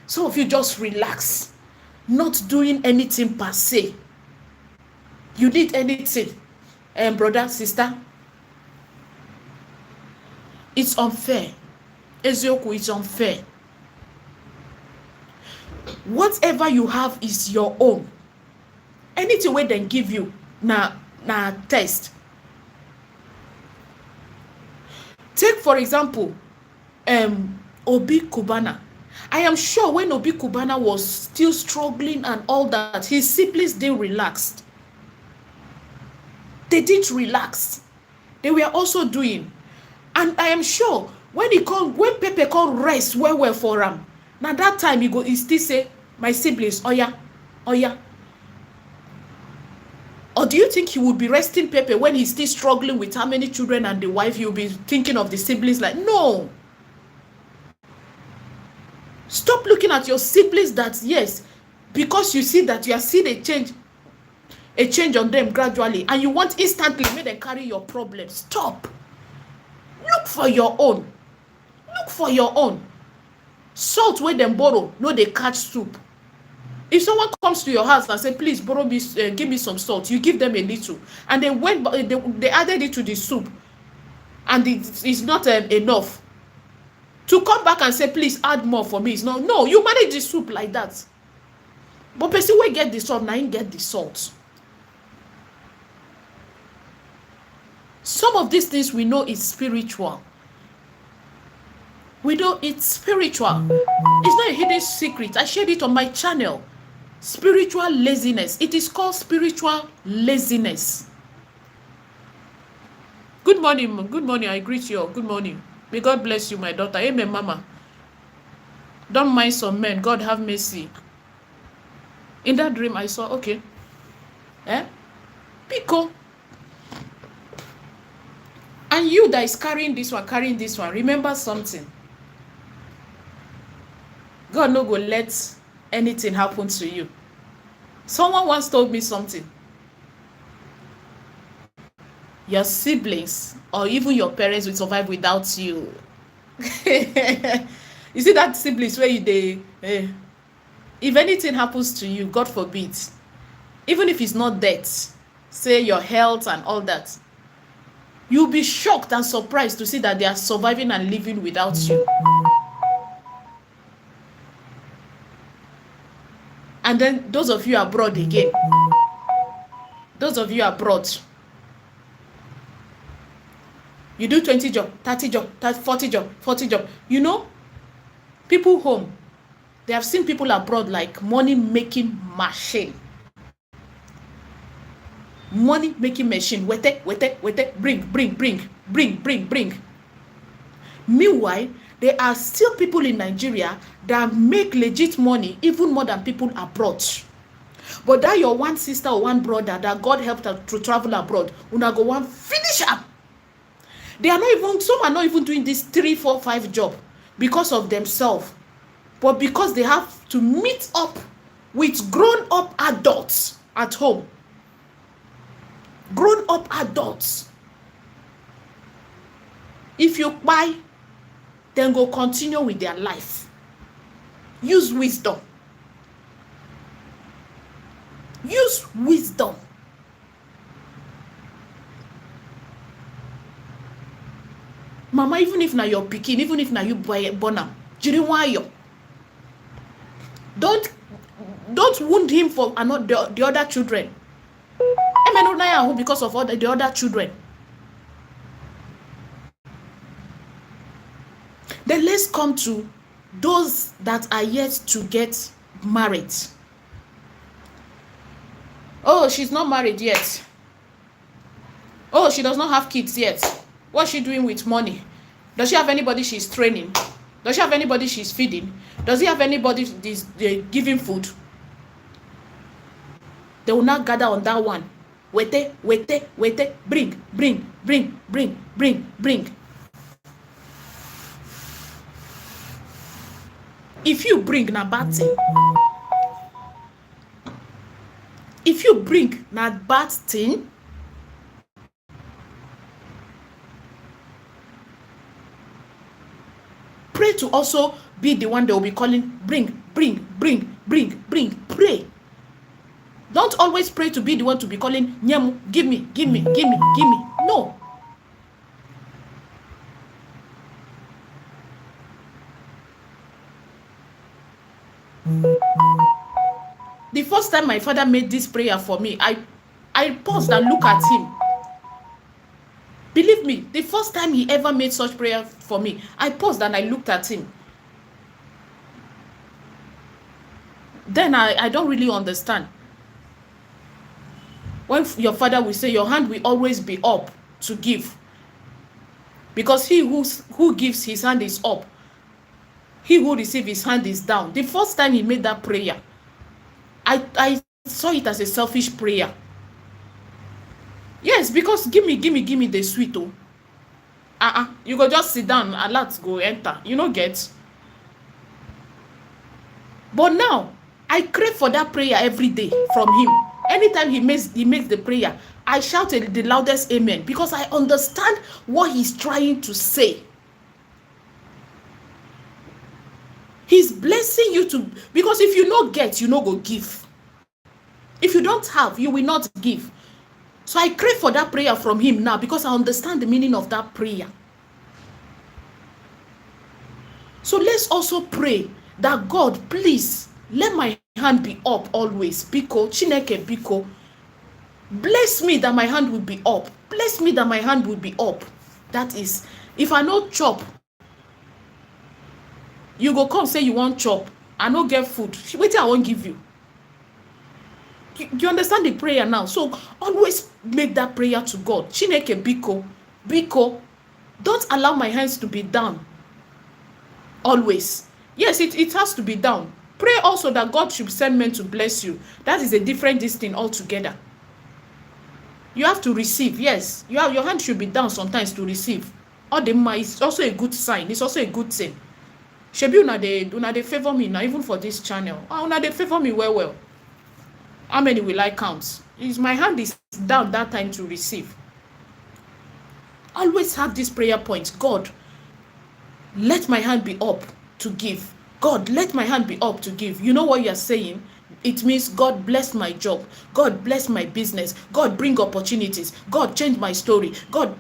Some of you just relax, not doing anything per se. You need anything, brother, sister? It's unfair. Ezioku, it's unfair. Whatever you have is your own. Anything wey dem give you na test. Take for example, Obi Kubana. I am sure when Obi Kubana was still struggling and all that, his siblings didn't relax. They didn't relax. They were also doing. And I am sure when Pepe come rest well for him, now that time he still say, my siblings, oya. Or do you think he would be resting Pepe when he's still struggling with how many children and the wife? He'll be thinking of the siblings like, no. Stop looking at your siblings that, yes, because you see that you are seeing a change on them gradually, and you want instantly make them carry your problem. Stop. Look for your own. Look for your own. Salt where them borrow, no they catch soup. If someone comes to your house and say, please borrow me, give me some salt, you give them a little, and they added it to the soup, and it's not enough. To come back and say, please add more for me, it's no, you manage the soup like that. But person will get the salt, now you get the salt. Some of these things we know is spiritual. We know it's spiritual. It's not a hidden secret. I shared it on my channel. Spiritual laziness. It is called spiritual laziness. Good morning. Good morning. I greet you all. Good morning. May God bless you, my daughter. Amen, mama. Don't mind some men. God have mercy. In that dream, I saw, okay. Pico. And you that is carrying this one, remember something. God no go let anything happen to you. Someone once told me something. Your siblings or even your parents will survive without you. You see that siblings where if anything happens to you, God forbid, even if it's not death, say your health and all that, you'll be shocked and surprised to see that they are surviving and living without you. And then those of you abroad again, you do 20 job, 30 job, 40 job, 40 job. You know, people home, they have seen people abroad like money-making machine. Money-making machine. Bring. Meanwhile, there are still people in Nigeria that make legit money even more than people abroad. But that your one sister or one brother that God helped her to travel abroad, una go one finish up. Some are not even doing this 3, 4, 5 job because of themselves, but because they have to meet up with grown-up adults at home. Grown-up adults. If you buy, then go continue with their life. Use wisdom. Use wisdom. Mama, even if na your pikin, even if na you born am, jiri wayo. Don't wound him for the other children. Because of the other children. Then let's come to those that are yet to get married. Oh, she's not married yet. Oh, she does not have kids yet. What's she doing with money? Does she have anybody she's training? Does she have anybody she's feeding? Does he have anybody giving food? They will not gather on that one. Wait, bring. If you bring na bad thing. If you bring na bad thing, pray to also be the one they will be calling, bring. Pray. Don't always pray to be the one to be calling, Nyemu, give me. No. The first time my father made this prayer for me, I paused and looked at him. Believe me, the first time he ever made such prayer for me, I paused and I looked at him. Then I don't really understand. When your father will say, your hand will always be up to give. Because he who gives, his hand is up. He who receives, his hand is down. The first time he made that prayer, I saw it as a selfish prayer. Yes, because give me the sweet. Oh. You go just sit down and let's go enter. You know, get. But now, I crave for that prayer every day from him. Anytime he makes the prayer, I shout the loudest amen because I understand what he's trying to say. He's blessing you to, because if you no get, you no go give. If you don't have, you will not give. So I crave for that prayer from him now because I understand the meaning of that prayer. So let's also pray that God, please, let my hand be up always. Biko, Chineke Biko. Bless me that my hand will be up. Bless me that my hand will be up. That is, if I no chop, you go come say you want chop. I no get food. Wait till I won't give you. You understand the prayer now? So always make that prayer to God. Chineke Biko. Biko. Don't allow my hands to be down. Always. Yes, it has to be down. Pray also that God should send men to bless you. That is a different thing altogether. You have to receive. Yes, your hand should be down sometimes to receive. It's also a good sign. It's also a good thing. Shebi una dey favor me now, even for this channel. Una dey favor me well. How many will I count? My hand is down that time to receive. Always have this prayer point. God, let my hand be up to give. God, let my hand be up to give. You know what you're saying? It means God bless my job. God bless my business. God bring opportunities. God change my story. God.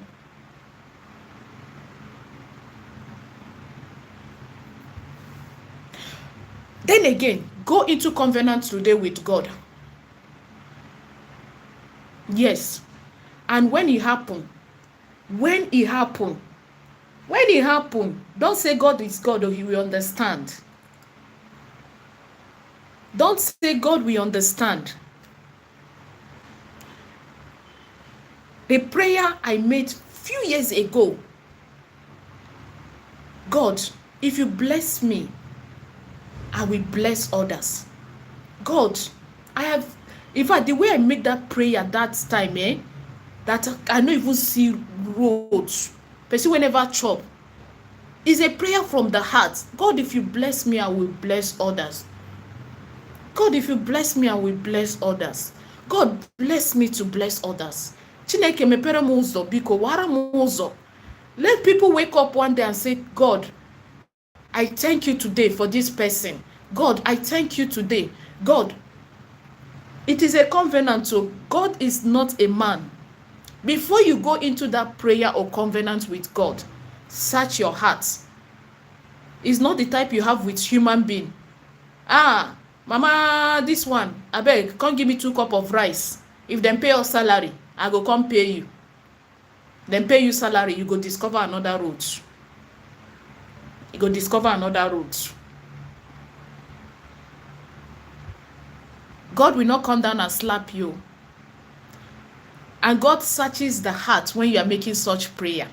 Then again, go into covenant today with God. Yes. And when it happen, don't say God is God or he will understand. Don't say God will understand. The prayer I made few years ago. God, if you bless me, I will bless others. God, in fact, the way I made that prayer that time, that I don't even see roads. Person will never chop. It's a prayer from the heart. God, if you bless me, I will bless others. God, if you bless me, I will bless others. God, bless me to bless others. Chineke mepere m ụzọ, biko wara m ụzọ. Let people wake up one day and say, God, I thank you today for this person. God, I thank you today. God, it is a covenant, so God is not a man. Before you go into that prayer or covenant with God, search your heart. It's not the type you have with human being. Mama, this one, abeg, come give me 2 cup of rice. If dem pay us salary, I go come pay you. Dem pay you salary, you go discover another route. You go discover another route. God will not come down and slap you. And God searches the heart when you are making such prayer.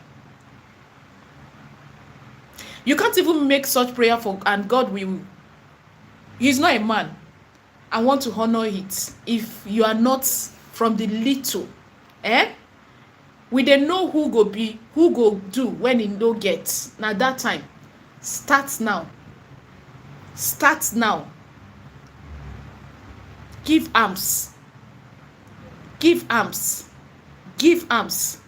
You can't even make such prayer for, and God will. He's not a man. I want to honor it. If you are not from the little, we dey know who go be, who go do when e no get. Na that time. Start now. Start now. Give alms. Give alms. Give alms.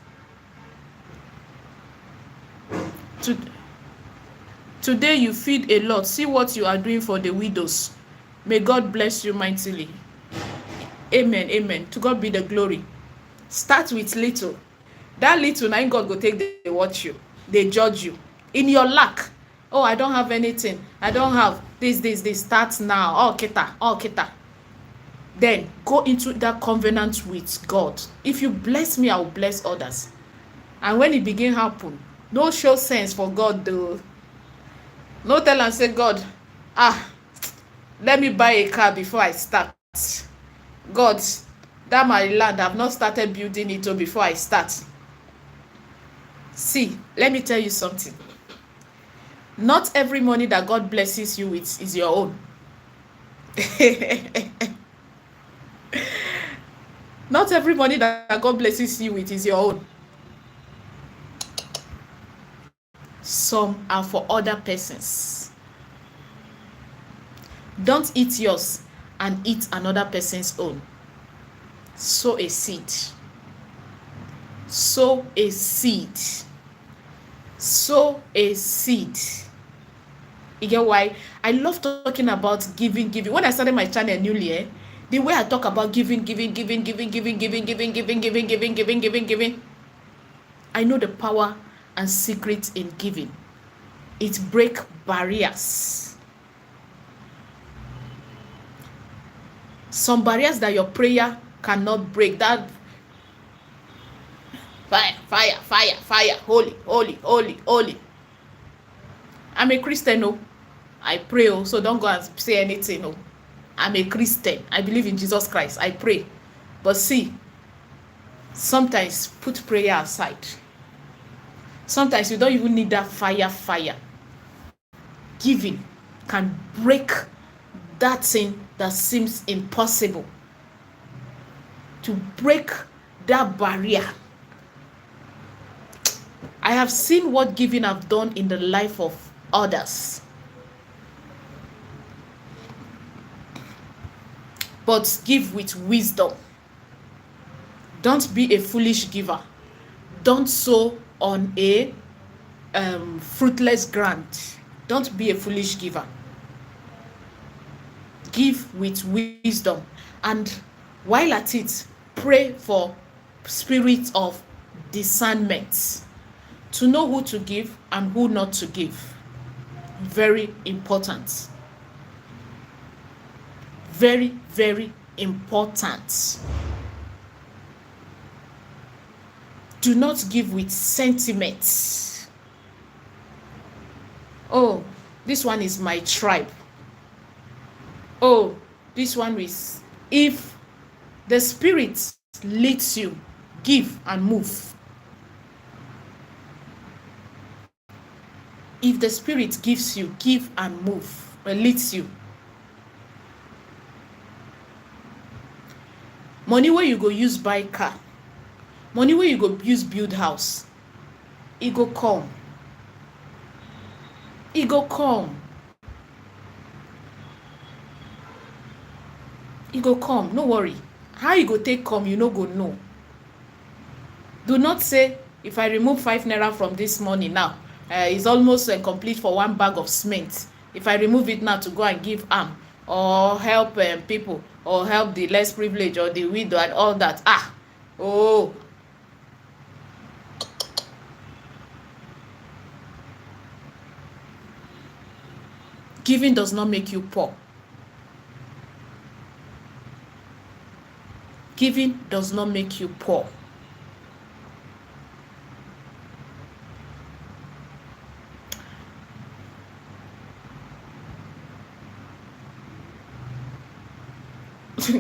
Today you feed a lot. See what you are doing for the widows. May God bless you mightily. Amen. Amen. To God be the glory. Start with little. That little, now God go take, they watch you. They judge you. In your lack. Oh, I don't have anything. I don't have this. Start now. Oh, kita. Then go into that covenant with God. If you bless me, I will bless others. And when it begin happen, no show sense for God though. No tell and say, God, let me buy a car before I start. God, that my land, I've not started building it before I start. See, let me tell you something. Not every money that God blesses you with is your own. Not every money that God blesses you with is your own. Some are for other persons. Don't eat yours and eat another person's own. Sow a seed. Sow a seed. Sow a seed. You get why? I love talking about giving. When I started my channel newly, the way I talk about giving. I know the power and secret in giving. It breaks barriers. Some barriers that your prayer cannot break. That fire, holy. I'm a Christian, no. I pray, so don't go and say anything, no. I'm a Christian. I believe in Jesus Christ. I pray. But see, sometimes put prayer aside. Sometimes you don't even need that fire. Giving can break that thing that seems impossible. To break that barrier. I have seen what giving have done in the life of others. But give with wisdom. Don't be a foolish giver. Don't sow on a fruitless ground. Don't be a foolish giver. Give with wisdom. And while at it, pray for spirit of discernment. To know who to give and who not to give. Very important. Very, very important. Do not give with sentiments. Oh, this one is my tribe. Oh, this one is. If the spirit leads you, give and move. If the spirit gives you, give and move, or leads you. Money where you go use buy car, money where you go use build house, e go come. E go come. E go come, no worry. How you go take come, you no go know. Do not say, if I remove 5 naira from this money now, it's almost complete for 1 bag of cement. If I remove it now to go and give arm or help people or help the less privileged or the widow and all that. Oh. Giving does not make you poor. Giving does not make you poor.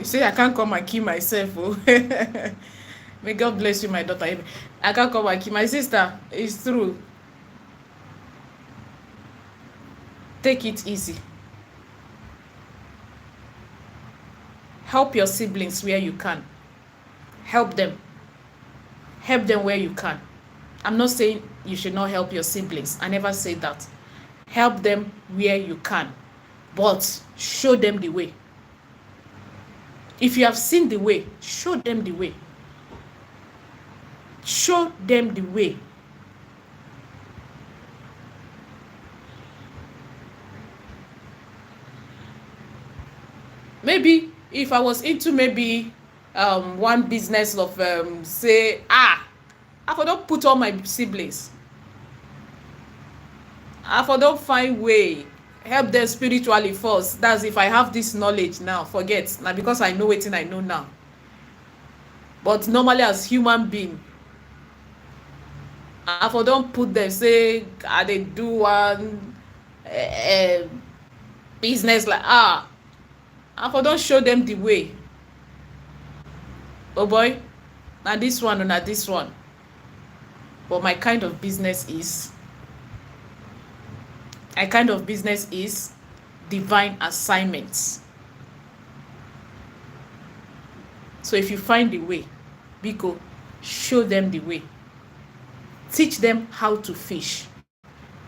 Say I can't come and kill myself. Oh. May God bless you, my daughter. I can't come and kill my sister. It's true. Take it easy. Help your siblings where you can. Help them. Help them where you can. I'm not saying you should not help your siblings. I never say that. Help them where you can. But show them the way. If you have seen the way, show them the way. Show them the way. Maybe if I was into maybe one business of say I for don't put all my siblings. I for don't find way help them spiritually first. That's if I have this knowledge now. Forget now because I know wetin I know now. But normally as human being, I for don't put them say they do one business like I for don't show them the way. Oh boy, now this one or now this one. But my kind of business is divine assignments. So if you find the way, Biko, show them the way. Teach them how to fish.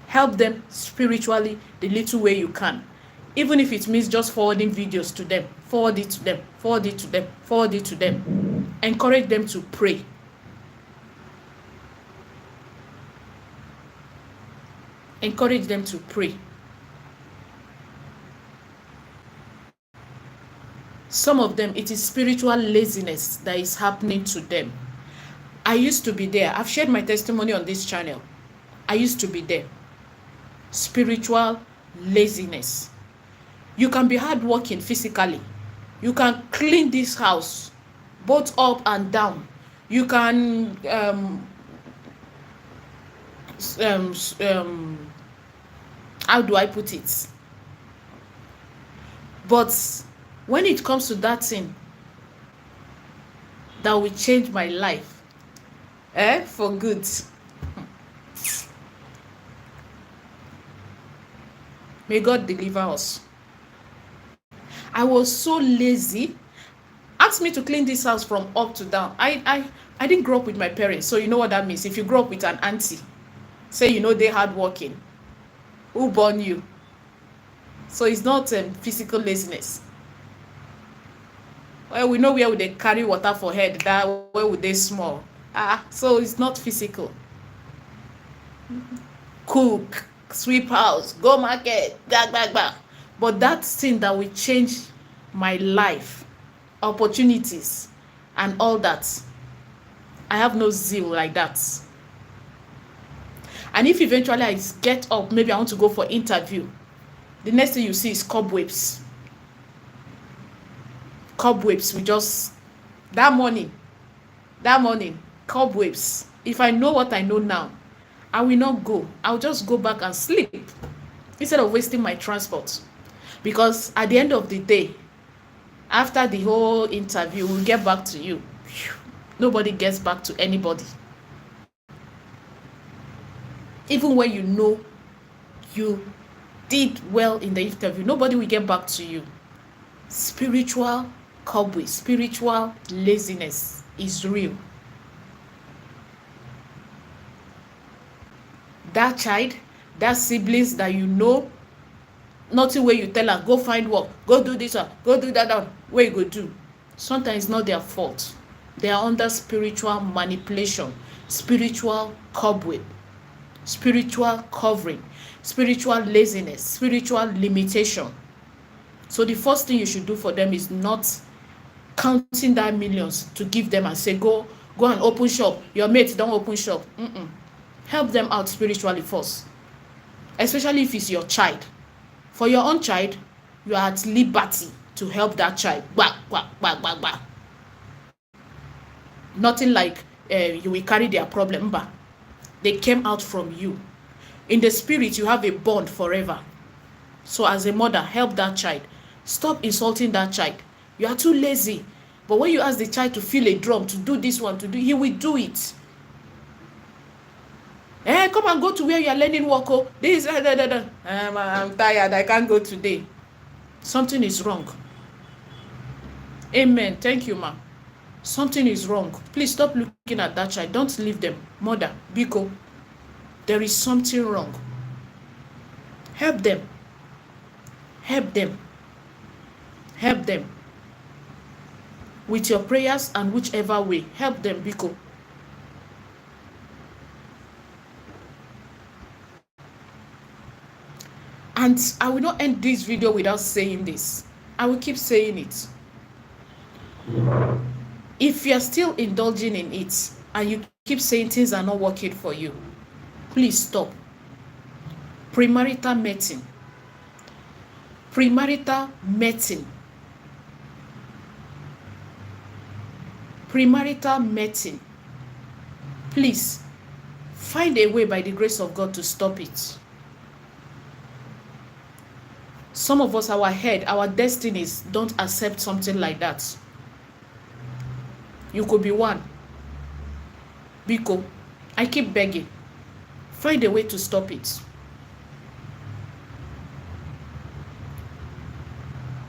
Help them spiritually the little way you can. Even if it means just forwarding videos to them, forward it to them, forward it to them, forward it to them. Encourage them to pray. Encourage them to pray. Some of them, it is spiritual laziness that is happening to them. I used to be there. I've shared my testimony on this channel. I used to be there. Spiritual laziness. You can be hardworking physically. You can clean this house, both up and down. You can how do I put it? But when it comes to that thing that will change my life, for good, may God deliver us. I was so lazy. Ask me to clean this house from up to down. I didn't grow up with my parents, so you know what that means. If you grow up with an auntie, say you know they hardworking, who born you? So it's not physical laziness. Well, we know where would they carry water for head, that where would they small. So it's not physical. Cook, sweep house, go market, blah. But that thing that will change my life, opportunities, and all that, I have no zeal like that. And if eventually I get up, maybe I want to go for interview, the next thing you see is cobwebs. Cobwebs, we just, that morning, cobwebs. If I know what I know now, I will not go. I'll just go back and sleep instead of wasting my transport. Because at the end of the day, after the whole interview, we'll get back to you. Nobody gets back to anybody. Even when you know you did well in the interview, nobody will get back to you. Spiritual cobweb, spiritual laziness is real. That child, that siblings that you know, nothing where you tell her, go find work, go do this one, go do that one, where you go do. Sometimes it's not their fault. They are under spiritual manipulation, spiritual cobweb, spiritual covering, spiritual laziness, spiritual limitation. So the first thing you should do for them is not counting that millions to give them and say, go and open shop. Your mates don't open shop. Help them out spiritually first, especially if it's your child. For your own child, you are at liberty to help that child. Nothing like you will carry their problem, but they came out from you. In the spirit, you have a bond forever. So as a mother, help that child. Stop insulting that child. You are too lazy. But when you ask the child to feel a drum, to do this one, to do, he will do it. Come and go to where you are learning work. Oh, this, I'm tired. I can't go today. Something is wrong. Amen. Thank you, ma. Something is wrong. Please stop looking at that child. Don't leave them. Mother, Biko, there is something wrong. Help them. Help them. Help them. With your prayers and whichever way. Help them, Biko. And I will not end this video without saying this. I will keep saying it. If you are still indulging in it and you keep saying things are not working for you, please stop. Premarital mating. Premarital mating. Premarital mating. Please find a way by the grace of God to stop it. Some of us, our head, our destinies don't accept something like that. You could be one. Biko, I keep begging. Find a way to stop it.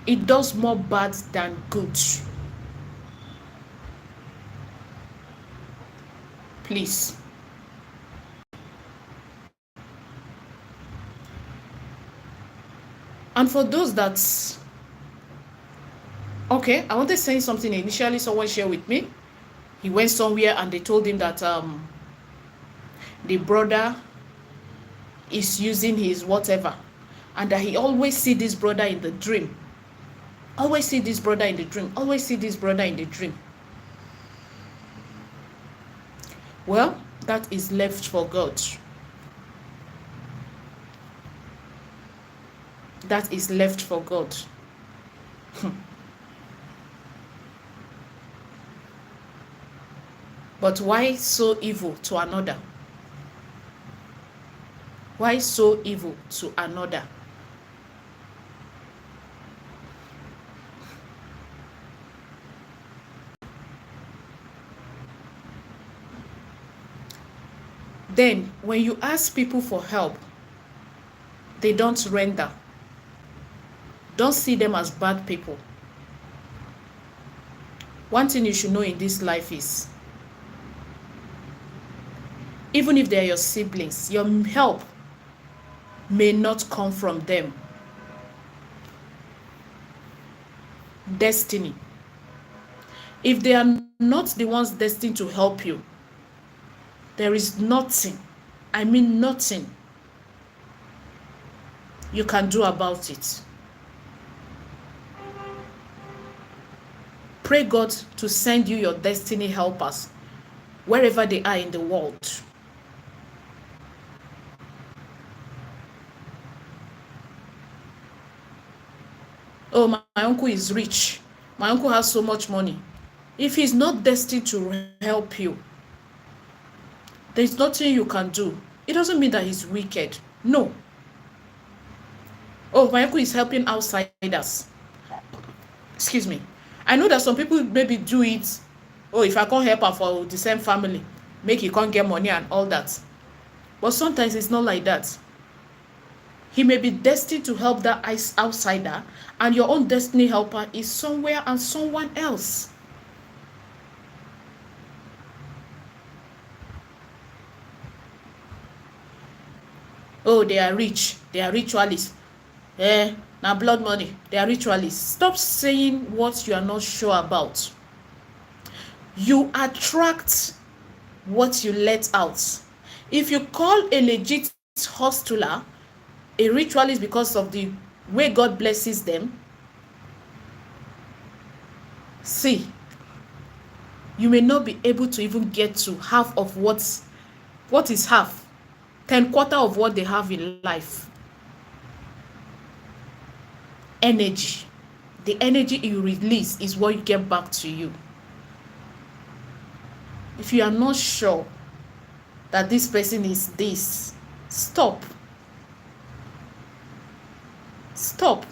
It does more bad than good. Please. And for those that, okay, I wanted to say something initially. Someone shared with me. He went somewhere and they told him that the brother is using his whatever, and that he always see this brother in the dream. Always see this brother in the dream. Always see this brother in the dream. Well, that is left for God. That is left for God. But why so evil to another? Why so evil to another? Then, when you ask people for help, they don't render. Don't see them as bad people. One thing you should know in this life is, even if they are your siblings, your help may not come from them. Destiny. If they are not the ones destined to help you, there is nothing, I mean nothing, you can do about it. Pray God to send you your destiny helpers wherever they are in the world. Oh, my uncle is rich. My uncle has so much money. If he's not destined to help you, there's nothing you can do. It doesn't mean that he's wicked. No. Oh, my uncle is helping outsiders. Excuse me. I know that some people maybe do it. Oh, if I can't help her for the same family, make he can't get money and all that. But sometimes it's not like that. He may be destined to help that outsider, and your own destiny helper is somewhere and someone else. Oh, they are rich. They are ritualists. Now blood money. They are ritualists. Stop saying what you are not sure about. You attract what you let out. If you call a legit hustler a ritualist because of the way God blesses them, see, you may not be able to even get to half of what is half, 10/4 of what they have in life. Energy. The energy you release is what you get back to you. If you are not sure that this person is this, stop. Stop.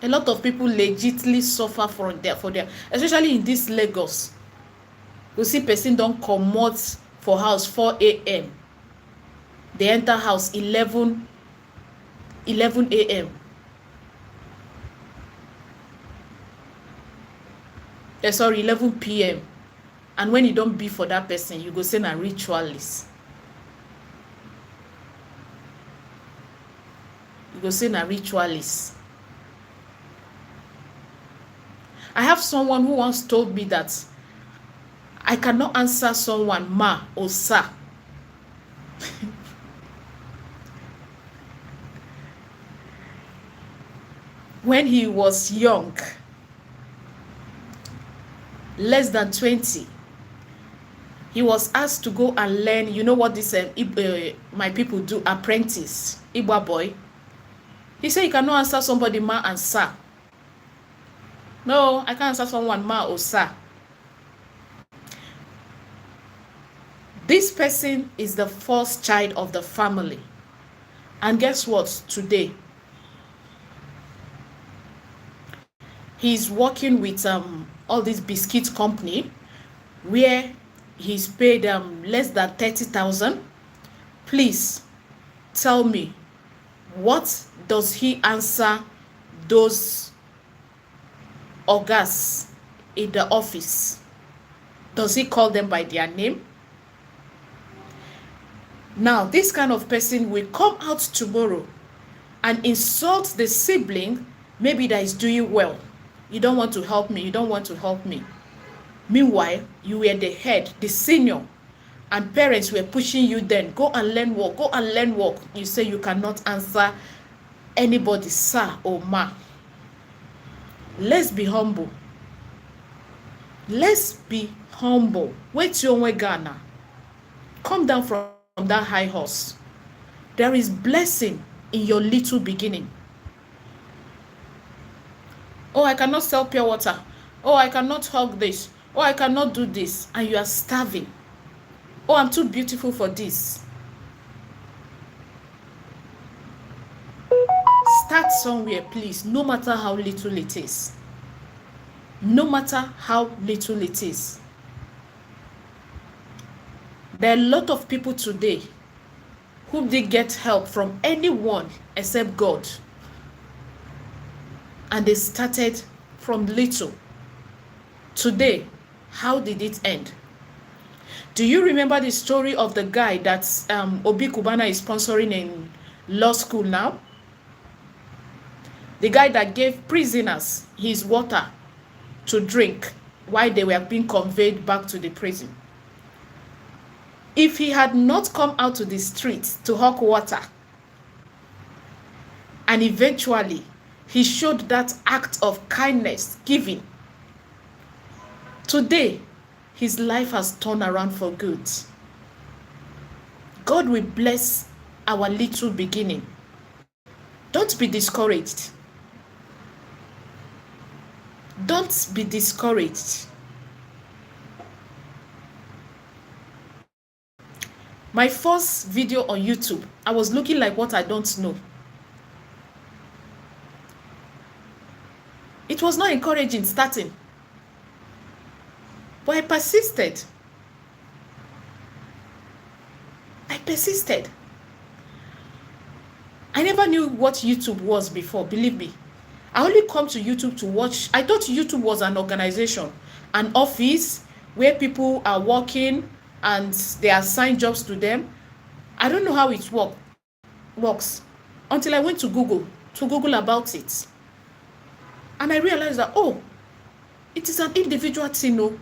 A lot of people legitimately suffer for their, especially in this Lagos. You see person don comot for house 4 a.m. They enter house 11 a.m. Sorry, 11 p.m. And when you don be for that person, you go say na ritualist. You go say na ritualist. I have someone who once told me that I cannot answer someone ma or sir. When he was young, less than 20, he was asked to go and learn, you know what this my people do, apprentice, Igba boy. He said he cannot answer somebody ma and sir. No, I can't answer someone ma or sir. This person is the first child of the family. And guess what? Today, he's working with all this biscuit company where he's paid less than 30,000. Please tell me, what does he answer those ogas in the office? Does he call them by their name? Now, this kind of person will come out tomorrow and insult the sibling, maybe that is doing well. You don't want to help me. You don't want to help me. Meanwhile, you were the head, the senior, and parents were pushing you then. Go and learn work. Go and learn work. You say you cannot answer anybody, sir or ma. Let's be humble. Let's be humble. Wait your way, Ghana. Come down from that high horse. There is blessing in your little beginning. Oh, I cannot sell pure water. Oh, I cannot hug this. Oh, I cannot do this. And you are starving. Oh, I'm too beautiful for this. Start somewhere, please, no matter how little it is. No matter how little it is. There are a lot of people today who did get help from anyone except God. And they started from little. Today, how did it end? Do you remember the story of the guy that Obi Kubana is sponsoring in law school now? The guy that gave prisoners his water to drink while they were being conveyed back to the prison. If he had not come out to the streets to hawk water, and eventually he showed that act of kindness, giving, today his life has turned around for good. God will bless our little beginning. Don't be discouraged. Don't be discouraged. My first video on YouTube, I was looking like what I don't know. It was not encouraging starting. But I persisted. I persisted. I never knew what YouTube was before, believe me. I only come to YouTube to watch. I thought YouTube was an organization, an office where people are working and they assign jobs to them. I don't know how it works until I went to Google about it. And I realized that, oh, it is an individual thing, no?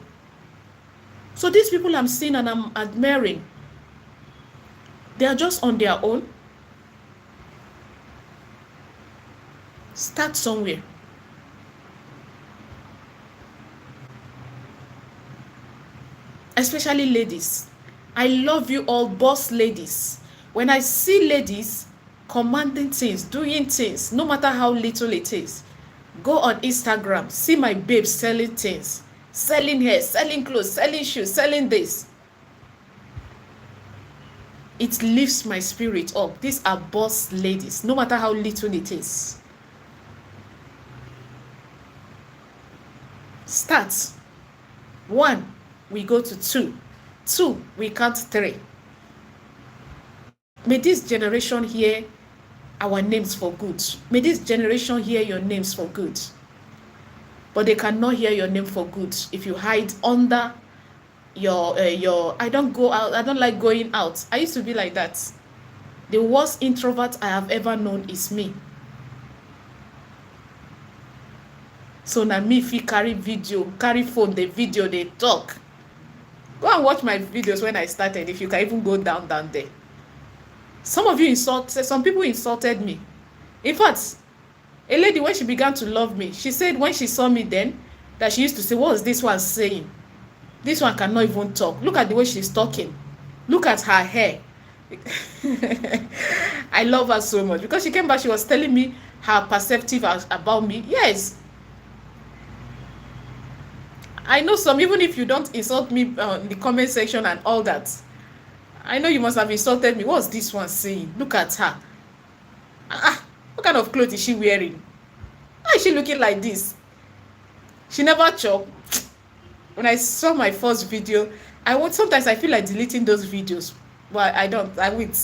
So these people I'm seeing and I'm admiring, they are just on their own. Start somewhere. Especially ladies. I love you all, boss ladies. When I see ladies commanding things, doing things, no matter how little it is, go on Instagram, see my babes selling things, selling hair, selling clothes, selling shoes, selling this. It lifts my spirit up. These are boss ladies, no matter how little it is. Start. 1, we go to 2. 2, we count 3. May this generation hear our names for good. May this generation hear your names for good. But they cannot hear your name for good if you hide under your I don't go out. I don't like going out. I used to be like that. The worst introvert I have ever known is me. So now me, if you carry video, carry phone, the video, they talk. Go and watch my videos when I started, if you can even go down there. Some of you some people insulted me. In fact, a lady, when she began to love me, she said when she saw me then, that she used to say, what is this one saying? This one cannot even talk. Look at the way she's talking. Look at her hair. I love her so much, because she came back, she was telling me her perceptive about me. Yes. I know some, even if you don't insult me in the comment section and all that, I know you must have insulted me. What's this one saying? Look at her. What kind of clothes is she wearing? Why is she looking like this? She never chop. When I saw my first video, sometimes I feel like deleting those videos. But I don't. I wait.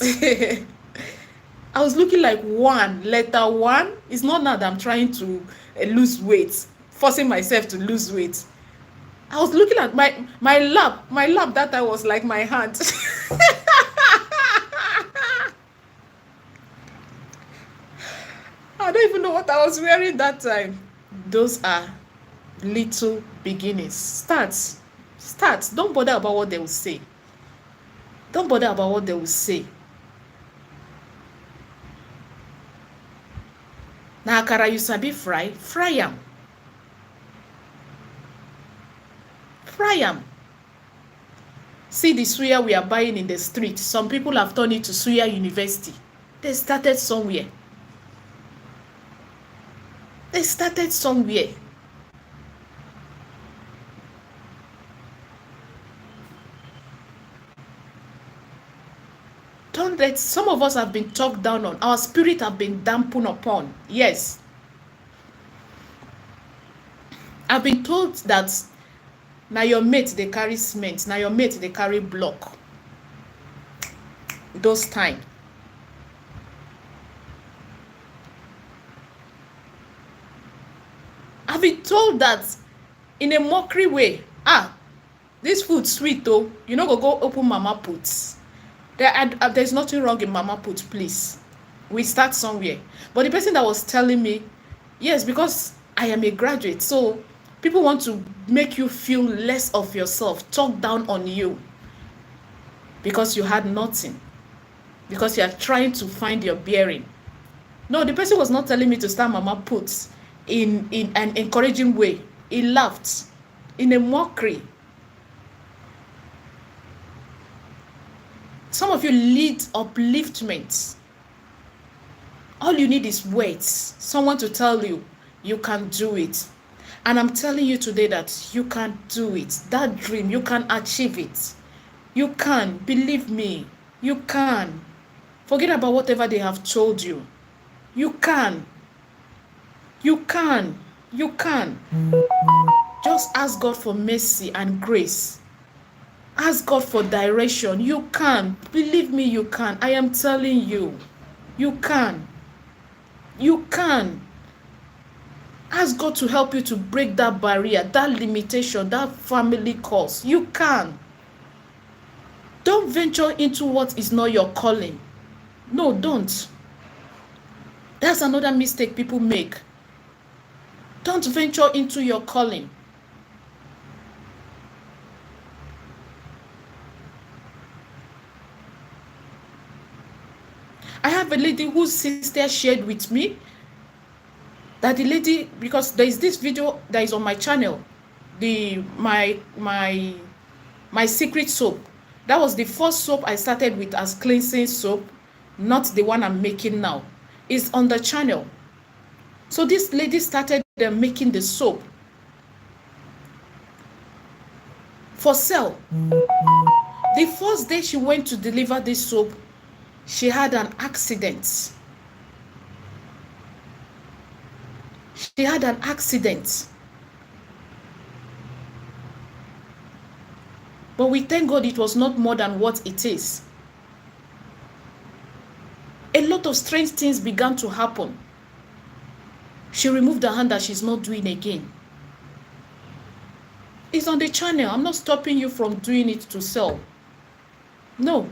I was looking like letter 1. It's not now that I'm trying to lose weight, forcing myself to lose weight. I was looking at my lap. My lap that time was like my hand. I don't even know what I was wearing that time. Those are little beginnings. Start. Don't bother about what they will say. Don't bother about what they will say. Na akara you sabi fry am. Fry am. See the suya we are buying in the street. Some people have turned it to suya university. They started somewhere. Don't let, some of us have been talked down on. Our spirit have been dampened upon. Yes. I've been told that now your mate, they carry cement. Now your mate, they carry block. Those time. I've been told that in a mockery way. This food sweet though. You know, go open mama puts. There's nothing wrong in mama put, please. We start somewhere. But the person that was telling me, yes, because I am a graduate, so people want to make you feel less of yourself, talk down on you, because you had nothing, because you are trying to find your bearing. No, the person was not telling me to start mama put in an encouraging way. He laughed in a mockery. Some of you need upliftment. All you need is words. Someone to tell you, you can do it. And I'm telling you today that you can do it. That dream, you can achieve it. You can. Believe me. You can. Forget about whatever they have told you. You can. You can. You can. Just ask God for mercy and grace. Ask God for direction. You can. Believe me, you can. I am telling you. You can. You can. Ask God to help you to break that barrier, that limitation, that family curse. You can. Don't venture into what is not your calling. No, don't. That's another mistake people make. Don't venture into your calling. I have a lady whose sister shared with me that the lady, because there is this video that is on my channel, my secret soap. That was the first soap I started with as cleansing soap, not the one I'm making now. It's on the channel. So this lady started making the soap. for sale. The first day she went to deliver this soap, she had an accident. She had an accident. But we thank God it was not more than what it is. A lot of strange things began to happen. She removed her hand that she's not doing again. It's on the channel. I'm not stopping you from doing it to sell. No.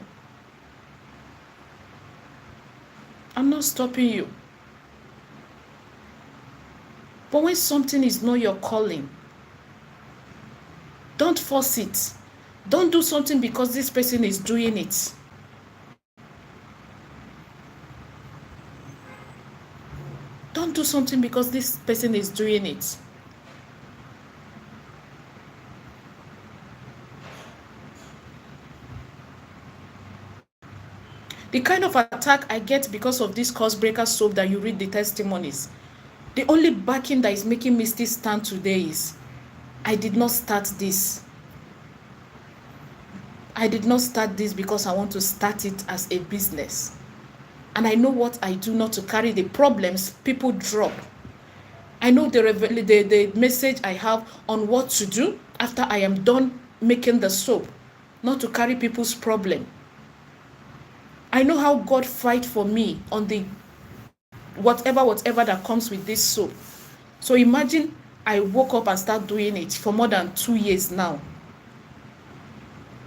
I'm not stopping you. But when something is not your calling, don't force it. Don't do something because this person is doing it. Don't do something because this person is doing it. The kind of attack I get because of this curse breaker soap that you read the testimonies, the only backing that is making me still stand today is, I did not start this. I did not start this because I want to start it as a business. And I know what I do not to carry the problems people drop. I know the message I have on what to do after I am done making the soap, not to carry people's problem. I know how God fight for me on the whatever that comes with this soap. So imagine I woke up and start doing it for more than 2 years now.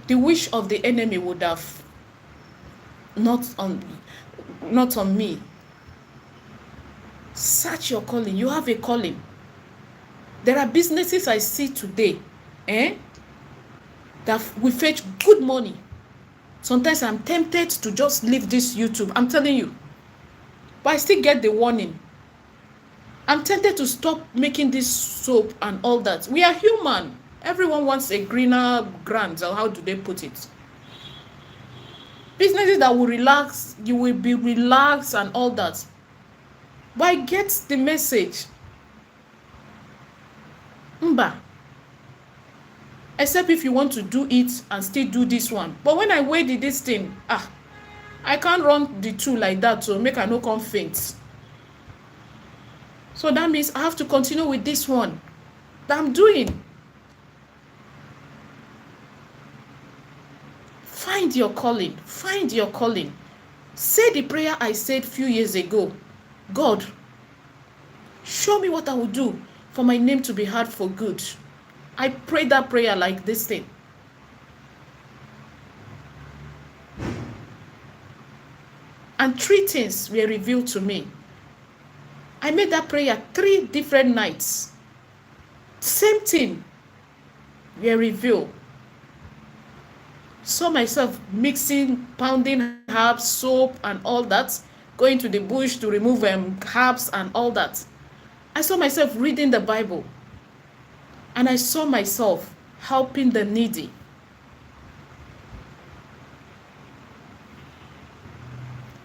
The wish of the enemy would have not on me. Search your calling. You have a calling. There are businesses I see today that we fetch good money. Sometimes I'm tempted to just leave this YouTube. I'm telling you. But I still get the warning. I'm tempted to stop making this soap and all that. We are human. Everyone wants a greener ground. Or how do they put it? Businesses that will relax, you will be relaxed and all that. But I get the message. Mba. Except if you want to do it and still do this one. But when I weigh this thing, I can't run the two like that to make I no come faint. So that means I have to continue with this one that I'm doing. Find your calling. Find your calling. Say the prayer I said a few years ago. God, show me what I will do for my name to be heard for good. I prayed that prayer like this thing. And 3 things were revealed to me. I made that prayer 3 different nights. Same thing were revealed. Saw myself mixing, pounding herbs, soap and all that. Going to the bush to remove herbs and all that. I saw myself reading the Bible. And I saw myself helping the needy.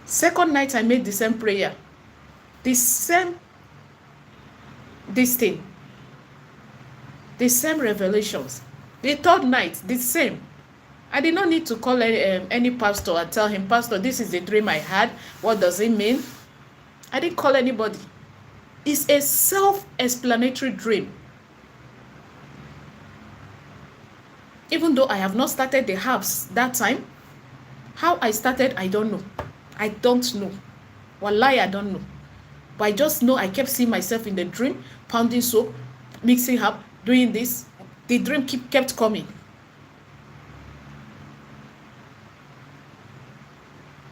Second night, I made the same prayer. This thing. The same revelations. The third night, the same. I did not need to call any pastor and tell him, Pastor, this is the dream I had. What does it mean? I didn't call anybody. It's a self-explanatory dream. Even though I have not started the herbs that time, how I started, I don't know. I don't know. Wallahi, I don't know. But I just know I kept seeing myself in the dream, pounding soap, mixing up, doing this. The dream kept coming.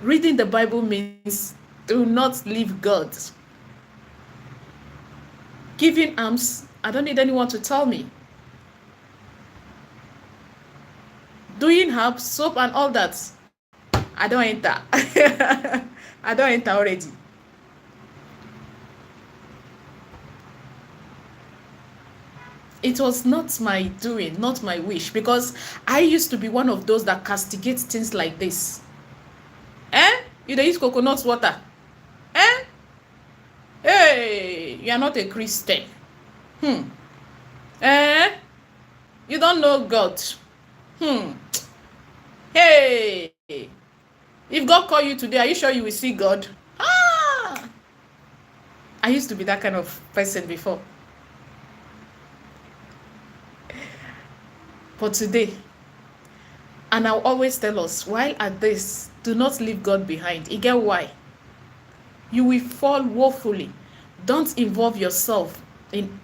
Reading the Bible means do not leave God. Giving alms, I don't need anyone to tell me. Doing herbs, soap and all that, I don't enter. I don't enter already. It was not my doing, not my wish, because I used to be one of those that castigates things like this. You dey use coconut water. Hey, you are not a Christian. You don't know God. Hey, if God call you today, are you sure you will see God? Ah, I used to be that kind of person before. But today, and I'll always tell us, while at this, do not leave God behind. You get why? You will fall woefully. Don't involve yourself in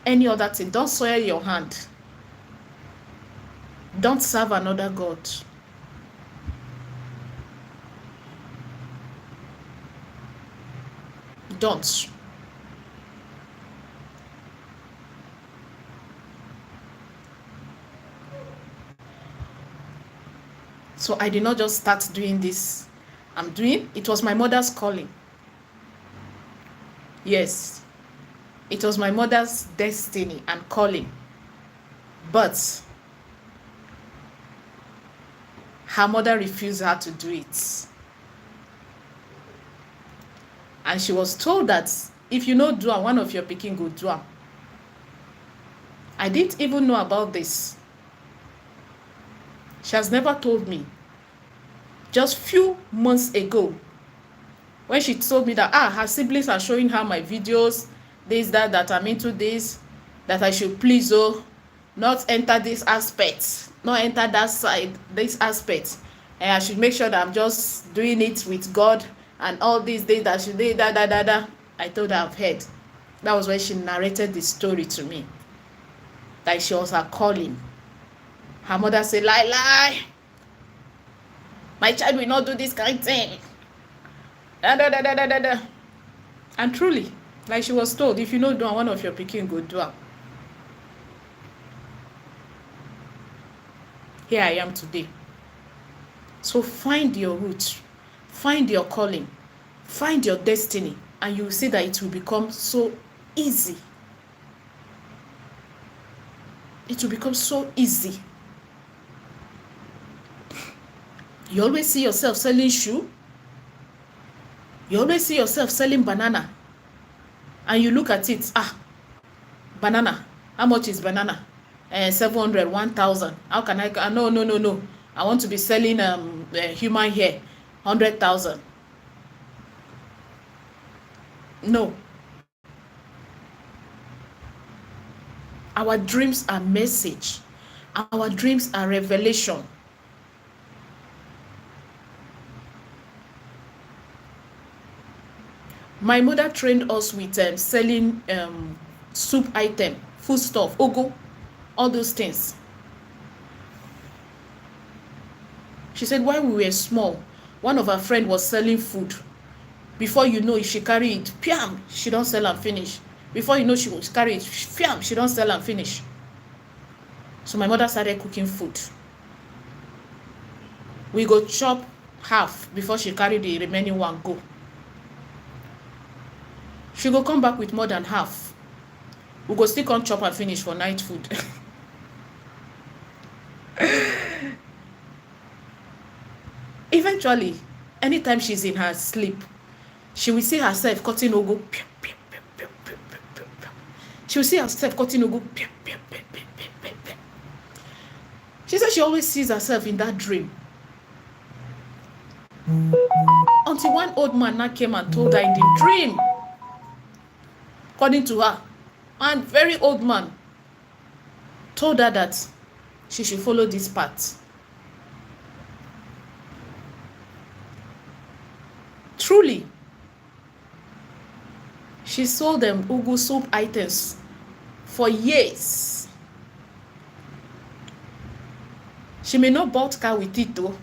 any other thing. Don't soil your hand. Don't serve another God. Don't. So I did not just start doing this. It was my mother's calling. Yes, it was my mother's destiny and calling. But her mother refused her to do it. And she was told that if you no do am, one of your pikin go do am. I didn't even know about this. She has never told me. Just few months ago, when she told me that her siblings are showing her my videos, this, that I'm into this, that I should please not enter this aspect, not enter that side, this aspect. And I should make sure that I'm just doing it with God and all these things that she did, I told her I've heard. That was when she narrated the story to me. That she was her calling. Her mother said, lie. My child will not do this kind of thing. And truly, like she was told, if you no do am, one of your pikin go do am. Here I am today. So find your root, find your calling, find your destiny, and you will see that it will become so easy. It will become so easy. You always see yourself selling shoe. You always see yourself selling banana. And you look at it, banana. How much is banana? 700, 1,000. How can I? No. I want to be selling human hair, 100,000. No. Our dreams are message. Our dreams are revelation. My mother trained us with selling soup item, food stuff, ogo, all those things. She said while we were small, one of her friends was selling food. Before you know, if she carry it, piam, she don't sell and finish. Before you know, she will carry it, piam, she don't sell and finish. So my mother started cooking food. We go chop half before she carry the remaining one go. She go come back with more than half. We go still come chop and finish for night food. Eventually, anytime she's in her sleep, she will see herself cutting ogo. She will see herself cutting ogo. She said she always sees herself in that dream. Until one old man now came and told her in the dream, according to her, one very old man told her that she should follow this path. Truly, she sold them ugu soup items for years. She may not bought car with it though.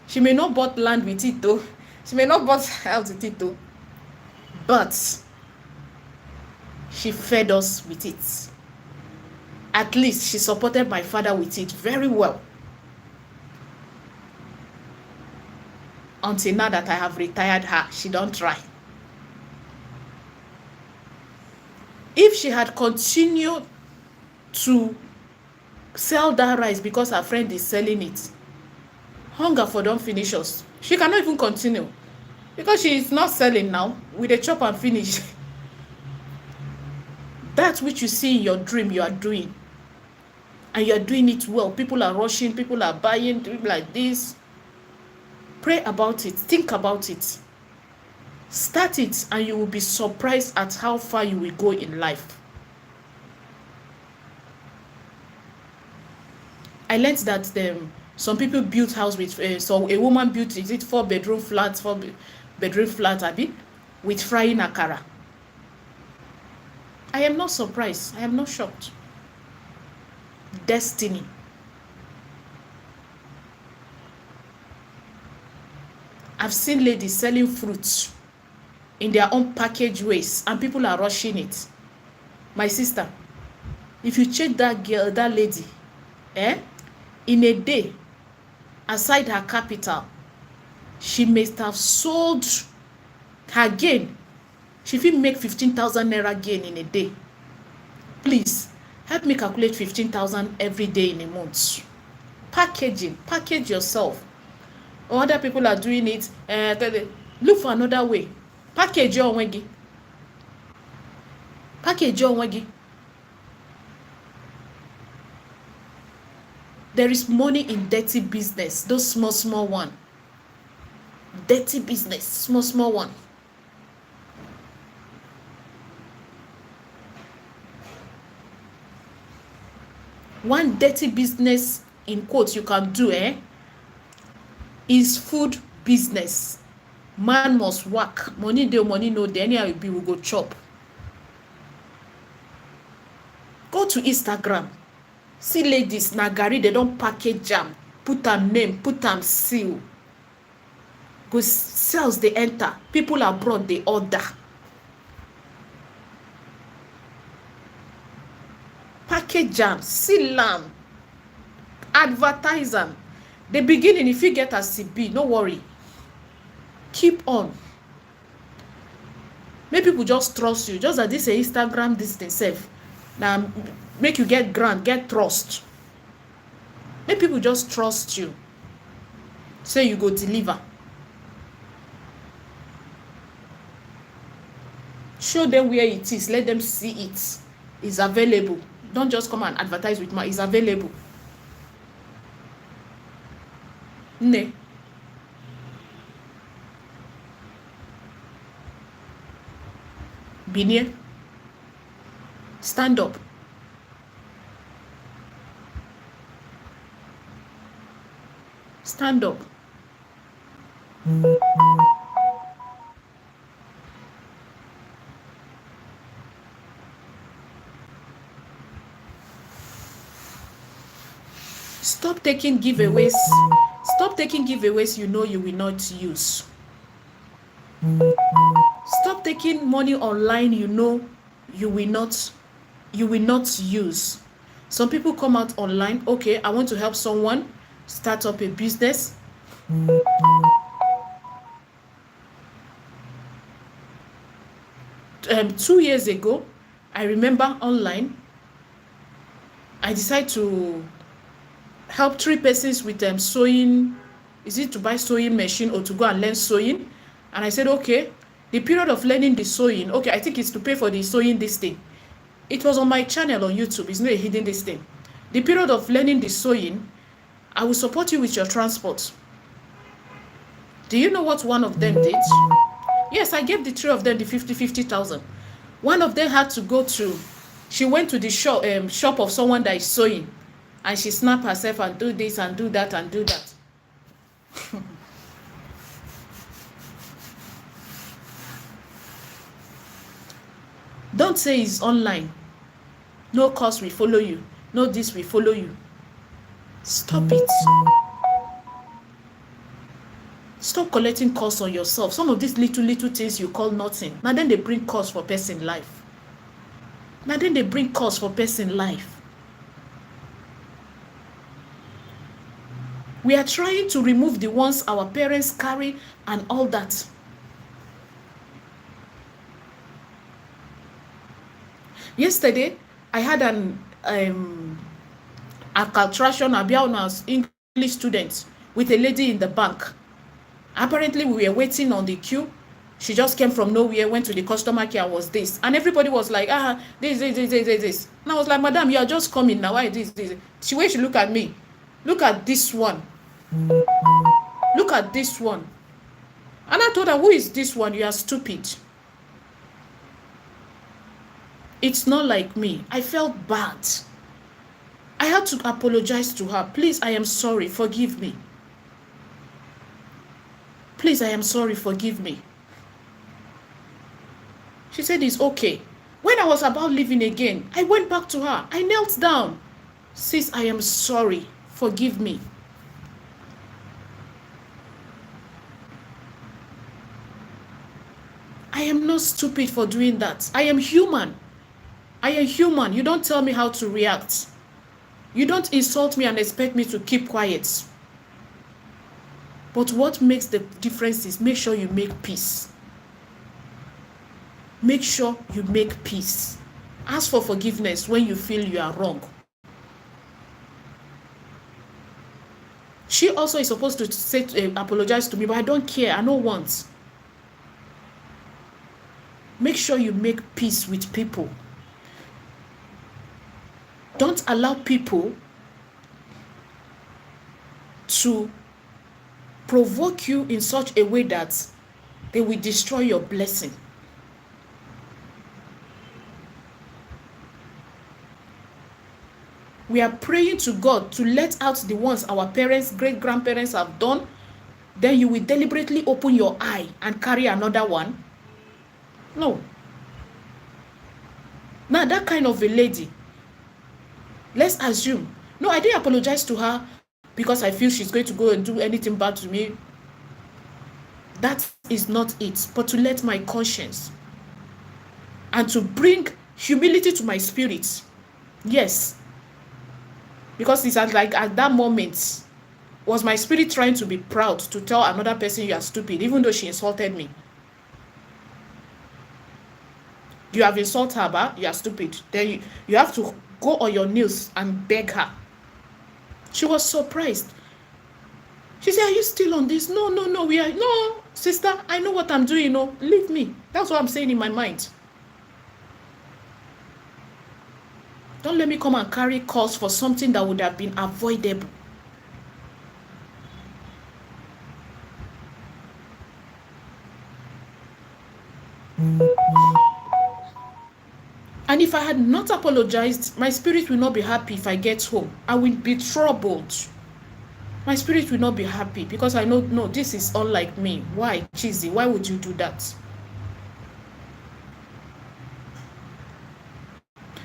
She may not bought land with it though. She may not bought house with it though. But she fed us with it. At least she supported my father with it very well. Until now that I have retired her, she don't try. If she had continued to sell that rice because her friend is selling it, hunger for don't finish us. She cannot even continue because she is not selling now. With a chop and finish. That which you see in your dream you are doing. and you're doing it well. People are rushing, people are buying, doing like this. Pray about it, think about it. Start it, and you will be surprised at how far you will go in life. I learned that some people built house with, so a woman built, is it 4-bedroom flat, 4-bedroom flat, abi, with frying akara. I am not surprised. I am not shocked. Destiny. I've seen ladies selling fruits in their own package ways, and people are rushing it. My sister, if you check that girl, that lady, in a day, aside her capital, she must have sold her gain. She fit make 15,000 naira gain in a day. Please help me calculate 15,000 every day in a month. Packaging, package yourself. Other people are doing it. Look for another way. Package your wegi. Package your wegi. There is money in dirty business. Those small one. Dirty business, small one. One dirty business, in quotes, you can do, is food business. Man must work. Money dey, money no dey. Anyhow it be, we go chop. Go to Instagram. See ladies, na garri, they don package am, put am name, put am seal. Go sales dey enter. People abroad dey order. Package am, seal am, advertise am. The beginning, if you get as e be, no worry. Keep on. Make people just trust you. Just as this Instagram, this thing sef. Now make you get grant, get trust. Make people just trust you. Say you go deliver. Show them where it is. Let them see it. It's available. Don't just come and advertise with my. It's available. Ne. Be near. Stand up. Stand up. Stop taking giveaways. Stop taking giveaways you know you will not use. Stop taking money online you know you will not use. Some people come out online, okay, I want to help someone start up a business. 2 years ago, I remember online, I decided to help 3 persons with sewing. Is it to buy sewing machine or to go and learn sewing? And I said, okay, the period of learning the sewing, okay, I think it's to pay for the sewing this thing. It was on my channel on YouTube. It's not a hidden this thing. The period of learning the sewing, I will support you with your transport. Do you know what one of them did? Yes, I gave the 3 of them the 50,000. One of them had to go to, she went to the shop of someone that is sewing, and she snapped herself and do this and do that and do that. Don't say it's online. No course will follow you. No this will follow you. Stop it. Stop collecting costs on yourself. Some of these little things you call nothing. Now then they bring costs for person life. Now then they bring costs for person life. We are trying to remove the ones our parents carry and all that. Yesterday, I had an calculation about English students with a lady in the bank. Apparently, we were waiting on the queue. She just came from nowhere, went to the customer care, was this. And everybody was like, this. And I was like, madam, you are just coming now. Why this? She wait, she look at me. Look at this one. Look at this one. And I told her, who is this one? You are stupid. It's not like me. I felt bad. I had to apologize to her. Please, I am sorry. Forgive me. Please, I am sorry. Forgive me. She said it's okay. When I was about leaving again, I went back to her. I knelt down. Sis, I am sorry. Forgive me. I am not stupid for doing that. I am human. I am human. You don't tell me how to react. You don't insult me and expect me to keep quiet. But what makes the difference is make sure you make peace. Make sure you make peace. Ask for forgiveness when you feel you are wrong. She also is supposed to say apologize to me, but I don't care. I don't want. Make sure you make peace with people. Don't allow people to provoke you in such a way that they will destroy your blessing. We are praying to God to let out the ones our parents, great-grandparents have done. Then you will deliberately open your eye and carry another one. No. Now that kind of a lady, let's assume, no, I didn't apologize to her because I feel she's going to go and do anything bad to me. That is not it. But to let my conscience and to bring humility to my spirit. Yes. Because it's like at that moment, was my spirit trying to be proud to tell another person you are stupid, even though she insulted me. You have insulted her, but you are stupid. Then you have to go on your knees and beg her. She was surprised. She said, are you still on this? No, no, sister, I know what I'm doing. No, leave me. That's what I'm saying in my mind. Don't let me come and carry cause for something that would have been avoidable. And if I had not apologized, my spirit will not be happy if I get home. I will be troubled. My spirit will not be happy because I know, no, this is unlike me. Why, cheesy? Why would you do that?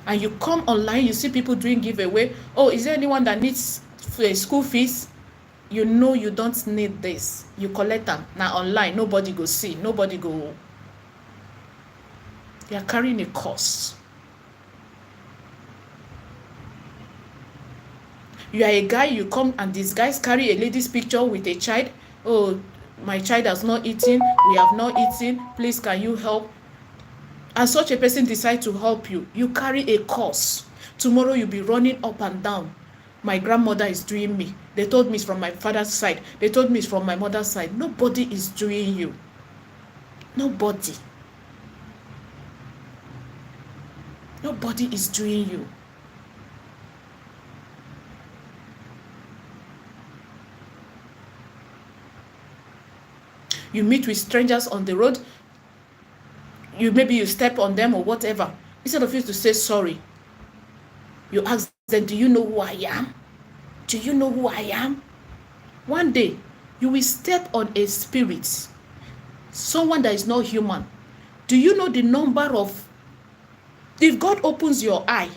And you come online, you see people doing giveaway. Oh, is there anyone that needs school fees? You know you don't need this. You collect them. Now online, nobody go see. Nobody go. You are carrying a cost. You are a guy, you come and these guys carry a lady's picture with a child. Oh, my child has not eaten. We have not eaten. Please, can you help? And such a person decides to help you. You carry a curse. Tomorrow you'll be running up and down. My grandmother is doing me. They told me it's from my father's side. They told me it's from my mother's side. Nobody is doing you. Nobody. Nobody is doing you. You meet with strangers on the road. Maybe you step on them or whatever. Instead of you to say sorry, you ask them, do you know who I am? Do you know who I am? One day, you will step on a spirit, someone that is not human. Do you know the number of, if God opens your eye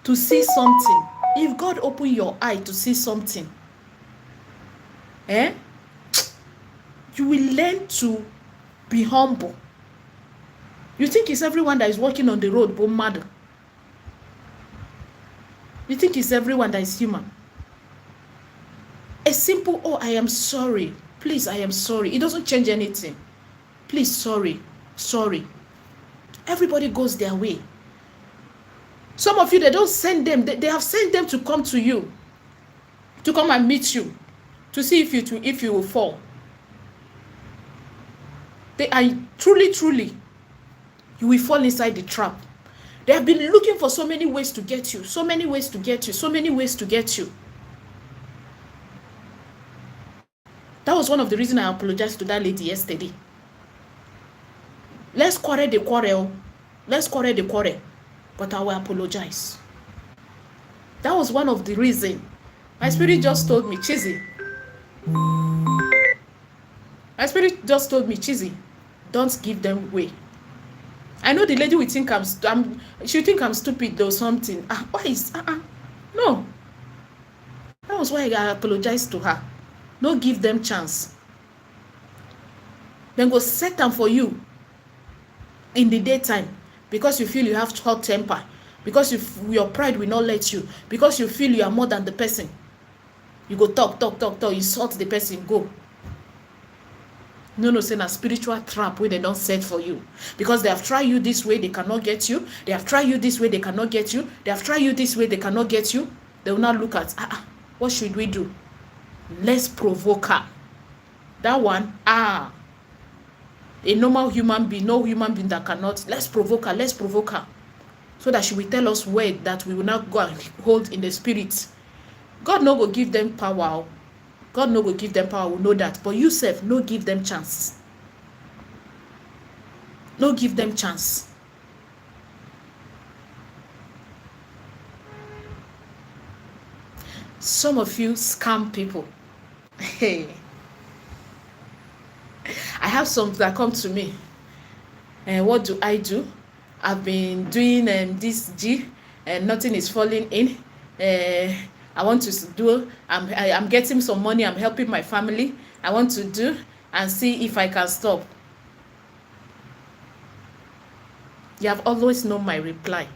to see something, if God opens your eye to see something, you will learn to be humble. You think it's everyone that is walking on the road, but mad. You think it's everyone that is human. A simple, oh, I am sorry. Please, I am sorry. It doesn't change anything. Please, sorry. Everybody goes their way. Some of you, they don't send them. They have sent them to come to you, to come and meet you, to see if you will fall. Truly, you will fall inside the trap. They have been looking for so many ways to get you, so many ways to get you, so many ways to get you. That was one of the reasons I apologized to that lady yesterday. Let's quarrel the quarrel. Let's quarrel the quarrel. But I will apologize. That was one of the reasons. My spirit just told me, Chizzy. My spirit just told me, Chizzy, don't give them way. I know the lady will think she think I'm stupid or something. Why is no. That was why I apologized to her. No give them chance. Then go set them for you in the daytime because you feel you have hot temper, because your pride will not let you, because you feel you are more than the person. You go talk, insult the person, go. No, say na spiritual trap where they don't set for you. Because they have tried you this way, they cannot get you. They have tried you this way, they cannot get you. They have tried you this way, they cannot get you. They will not look at, what should we do? Let's provoke her. That one, a normal human being, no human being that cannot. Let's provoke her. So that she will tell us word that we will not go and hold in the spirit. God no go give them power. God no go give them power, we know that. But you self, no give them chance. No give them chance. Some of you scam people. Hey. I have some that come to me. And what do? I've been doing this G and nothing is falling in. I want to do, I'm getting some money, I'm helping my family. I want to do and see if I can stop. You have always known my reply.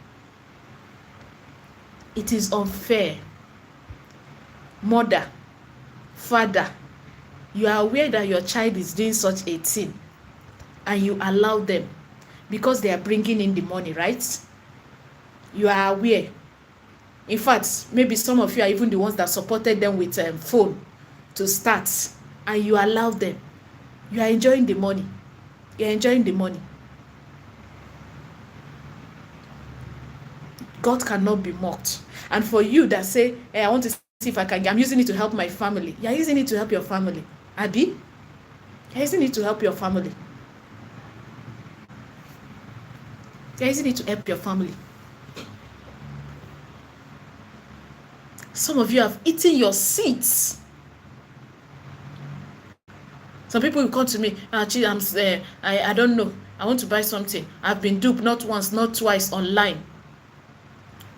It is unfair. Mother, father, you are aware that your child is doing such a thing and you allow them because they are bringing in the money, right? You are aware. In fact, maybe some of you are even the ones that supported them with phone to start, and you allow them. You are enjoying the money. You are enjoying the money. God cannot be mocked. And for you that say, hey, I want to see if I can, I'm using it to help my family. You are using it to help your family. Abi? You are using it to help your family. You are using it to help your family. Some of you have eaten your seeds. Some people will come to me, I don't know. I want to buy something. I've been duped not once, not twice online.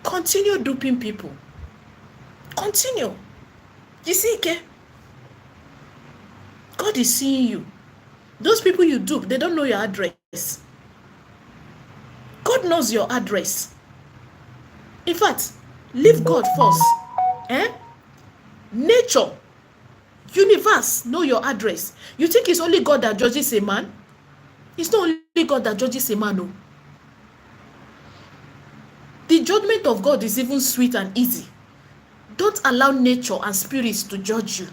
Continue duping people. Continue. You see, okay? God is seeing you. Those people you dupe, they don't know your address. God knows your address. In fact, leave God first. Nature, universe know your address. You think it's only God that judges a man? It's not only God that judges a man, no. The judgment of God is even sweet and easy. Don't allow nature and spirits to judge you.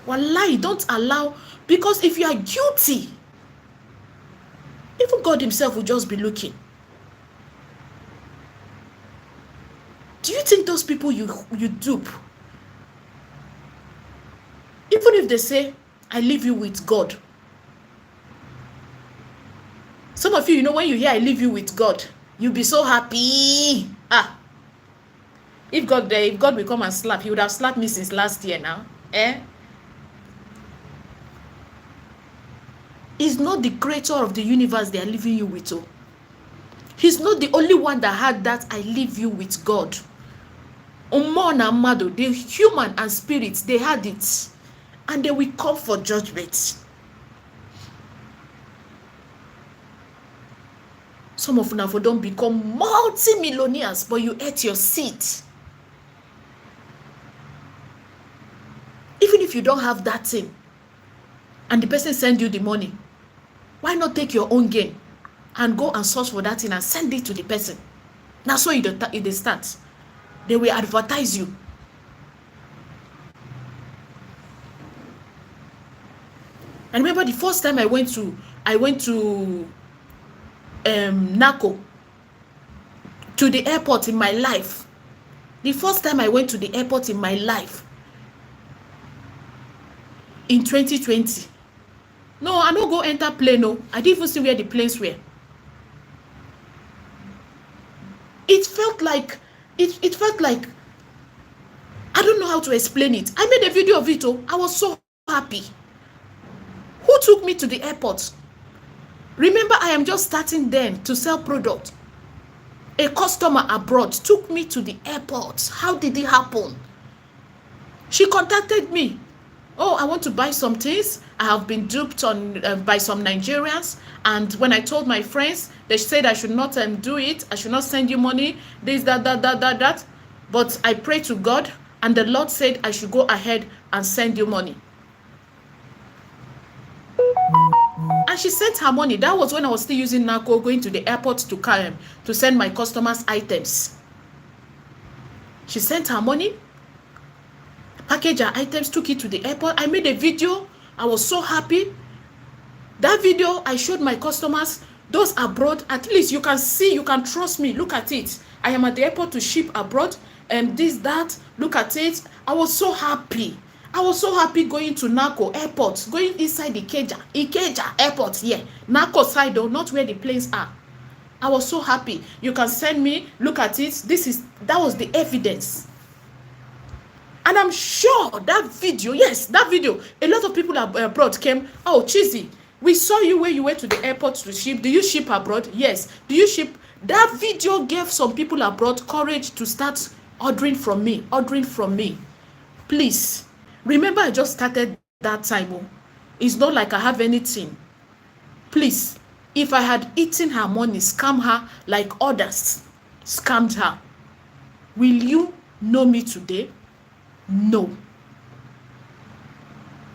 Wallahi, don't allow, because if you are guilty, even God himself will just be looking. Do you think those people you dupe, even if they say, I leave you with God? Some of you, when you hear I leave you with God, you'll be so happy. If God will come and slap, he would have slapped me since last year now. He's not the creator of the universe they are leaving you with. Oh. He's not the only one that had that I leave you with God. Umona Mado, the human and spirits, they had it. And they will come for judgment. Some of you don't become multi-millionaires, but you ate your seed. Even if you don't have that thing, and the person send you the money, why not take your own gain and go and search for that thing and send it to the person? Now so it starts. They will advertise you. I remember the first time I went to NACO, to the airport in my life. The first time I went to the airport in my life, in 2020. No, I no go enter plane. No, I didn't even see where the planes were. It felt like I don't know how to explain it. I made a video of it. I was so happy. Who took me to the airport? Remember, I am just starting then to sell product. A customer abroad took me to the airport. How did it happen? She contacted me. Oh, I want to buy some things. I have been duped by some Nigerians, and when I told my friends, they said I should not do it. I should not send you money. This, that. But I prayed to God, and the Lord said I should go ahead and send you money. And she sent her money. That was when I was still using NACO, going to the airport to send my customers items. She sent her money, packaged her items, took it to the airport. I made a video. I was so happy. That video, I showed my customers, those abroad, at least you can see, you can trust me. Look at it. I am at the airport to ship abroad, and this, that, look at it. I was so happy. I was so happy going to NACO airport, going inside the Ikeja airport here. NACO side though, not where the planes are. I was so happy. You can send me, look at it. That was the evidence. And I'm sure that video, yes, that video, a lot of people abroad came, oh, Chizzy, we saw you where you went to the airport to ship. Do you ship abroad? Yes. Do you ship? That video gave some people abroad courage to start ordering from me. Please. Remember, I just started that time. Oh. It's not like I have anything. Please, if I had eaten her money, scammed her like others scammed her, will you know me today? No.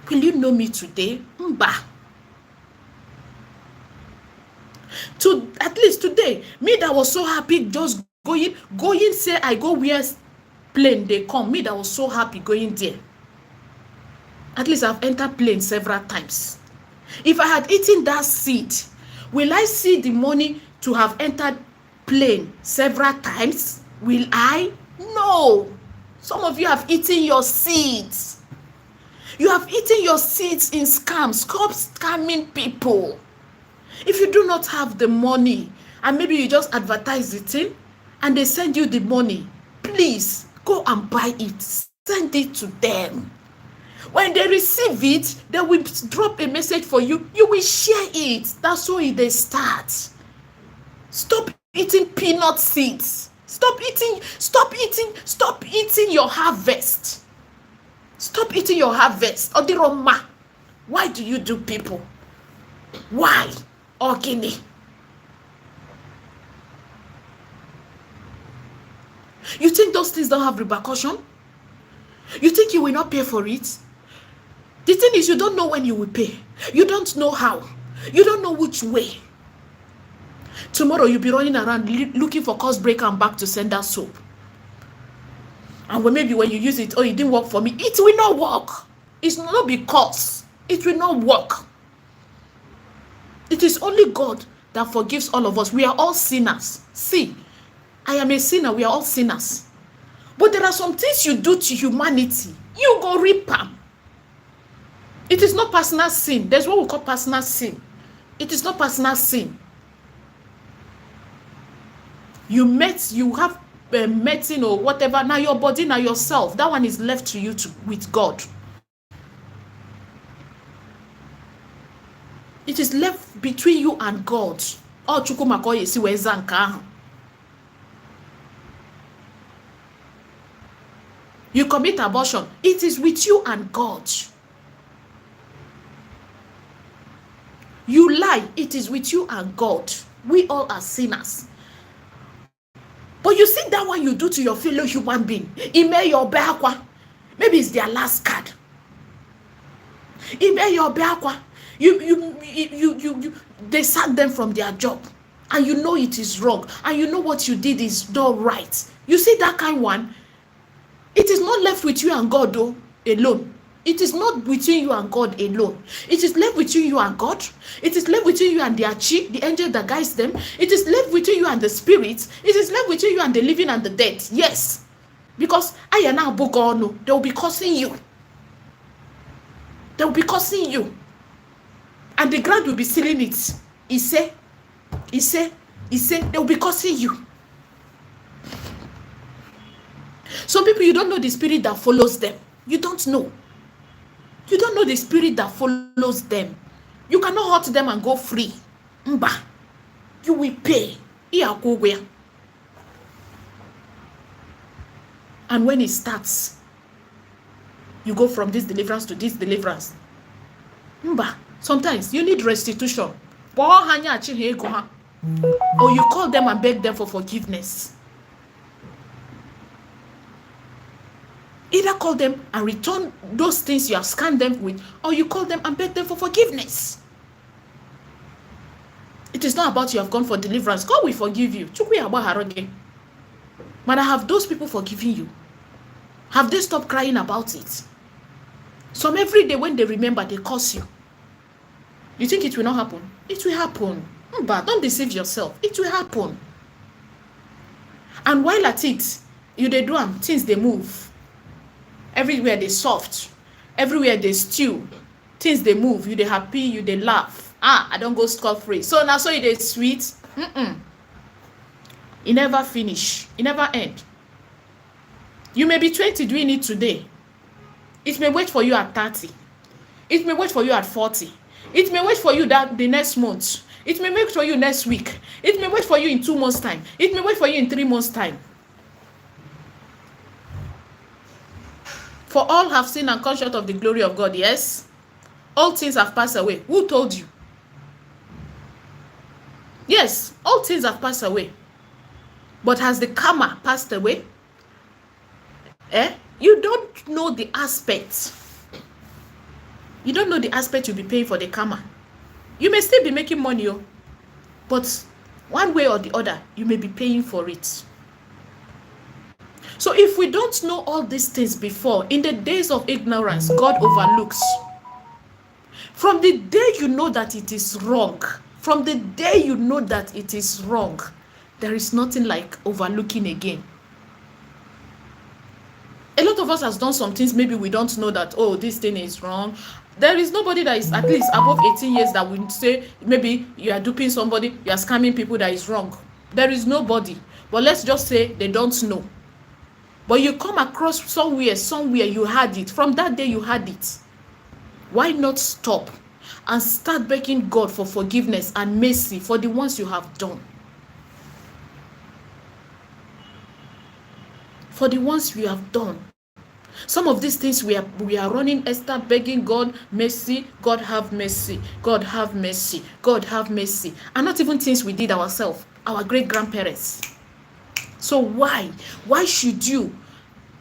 Will you know me today? Mba. At least today, me that was so happy just going, say I go where plane they come. Me that was so happy going there. At least I've entered plane several times. If I had eaten that seed, will I see the money to have entered plane several times? Will I? No. Some of you have eaten your seeds. You have eaten your seeds in scams. Stop scamming people. If you do not have the money, and maybe you just advertise the thing, and they send you the money, please go and buy it. Send it to them. When they receive it, they will drop a message for you. You will share it. That's how they start. Stop eating peanut seeds. Stop eating your harvest. Stop eating your harvest. Odiroma. Why do you do people? Why? Ogini. You think those things don't have repercussion? You think you will not pay for it? The thing is, you don't know when you will pay. You don't know how. You don't know which way. Tomorrow you'll be running around looking for cost breaker and back to send that soap. And maybe when you use it, oh, it didn't work for me. It will not work. It's not because it will not work. It is only God that forgives all of us. We are all sinners. See, I am a sinner. We are all sinners. But there are some things you do to humanity. You go reap them. It is not personal sin. There's what we call personal sin. It is not personal sin. You have medicine or whatever. Now your body, now yourself. That one is left to you with God. It is left between you and God. Oh, chukumakoye si wezanka. You commit abortion. It is with you and God. You lie. It is with you and God. We all are sinners. But you see that one you do to your fellow human being. Ime your beakwa. Maybe it's their last card. Ime your beakwa. They sack them from their job. And you know it is wrong. And you know what you did is not right. You see that kind one. It is not left with you and God though, alone. It is not between you and God alone. It is left between you and God. It is left between you and the Achi, the angel that guides them. It is left between you and the spirits. It is left between you and the living and the dead. Yes. Because Ayana Bogono, they will be cursing you. They will be cursing you. And the ground will be sealing it. He said, they will be cursing you. Some people, you don't know the spirit that follows them. You don't know. You don't know the spirit that follows them. You cannot hurt them and go free. Mba. You will pay. And when it starts, you go from this deliverance to this deliverance. Mba. Sometimes you need restitution. Or you call them and beg them for forgiveness. Either call them and return those things you have scanned them with, or you call them and beg them for forgiveness. It is not about you have gone for deliverance. God will forgive you. But have those people forgiven you? Have they stopped crying about it? Some every day when they remember, they curse you. You think it will not happen? It will happen. But don't deceive yourself. It will happen. And while at it, you they do them, things they move. Everywhere they soft. Everywhere they stew. Things they move. You they happy, you they laugh. I don't go scot-free. So now so it is sweet. It never finish. It never end. You may be 20 doing it today. It may wait for you at 30. It may wait for you at 40. It may wait for you that the next month. It may wait for you next week. It may wait for you in 2 months' time. It may wait for you in 3 months' time. For all have sinned and come short of the glory of God, yes? All things have passed away. Who told you? Yes, all things have passed away. But has the karma passed away? You don't know the aspect. You don't know the aspect you'll be paying for the karma. You may still be making money, but one way or the other, you may be paying for it. So if we don't know all these things before, in the days of ignorance, God overlooks. From the day you know that it is wrong, from the day you know that it is wrong, there is nothing like overlooking again. A lot of us has done some things, maybe we don't know that, oh, this thing is wrong. There is nobody that is at least above 18 years that will say, maybe you are duping somebody, you are scamming people, that is wrong. There is nobody. But let's just say they don't know. But you come across somewhere you had it. From that day you had it. Why not stop and start begging God for forgiveness and mercy for the ones you have done? For the ones you have done. Some of these things we are running, Esther, begging God mercy. God have mercy. God have mercy. God have mercy. And not even things we did ourselves, our great grandparents. So why should you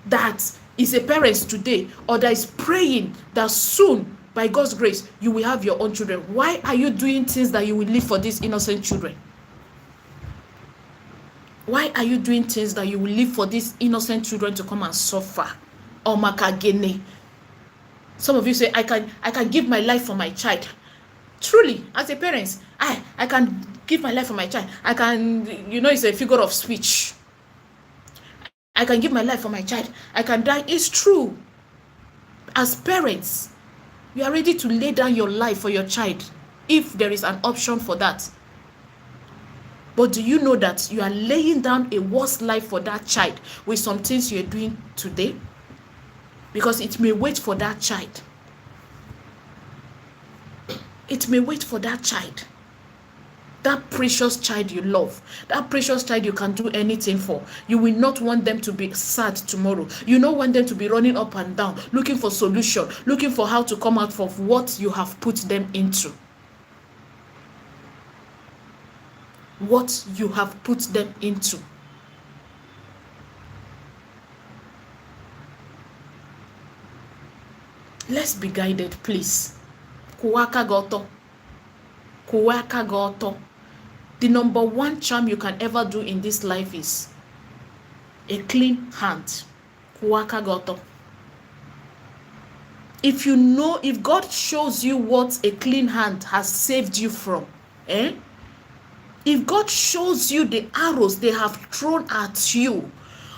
that is a parent today or that is praying that soon by God's grace you will have your own children? Why are you doing things that you will leave for these innocent children? Why are you doing things that you will leave for these innocent children to come and suffer? Or makagene. Some of you say, I can give my life for my child. Truly, as a parent, I can give my life for my child. I can, it's a figure of speech. I can give my life for my child. I can die. It's true. As parents, you are ready to lay down your life for your child if there is an option for that. But do you know that you are laying down a worse life for that child with some things you are doing today? Because it may wait for that child. It may wait for that child. That precious child you love. That precious child you can do anything for. You will not want them to be sad tomorrow. You don't want them to be running up and down, looking for solution, looking for how to come out of what you have put them into. What you have put them into. Let's be guided, please. Kuwaka goto. Kuwaka goto. The number one charm you can ever do in this life is a clean hand. Kuwaka goto. If you know, if God shows you what a clean hand has saved you from, if God shows you the arrows they have thrown at you,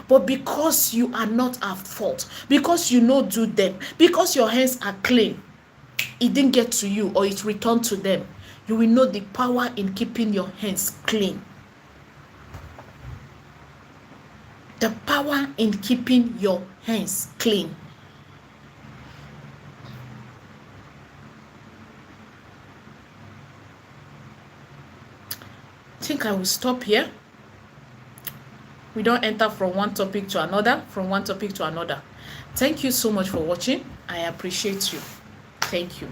but because you are not at fault, because you no do them, because your hands are clean, it didn't get to you or it returned to them, you will know the power in keeping your hands clean. The power in keeping your hands clean. I think I will stop here. We don't enter from one topic to another, from one topic to another. Thank you so much for watching. I appreciate you. Thank you.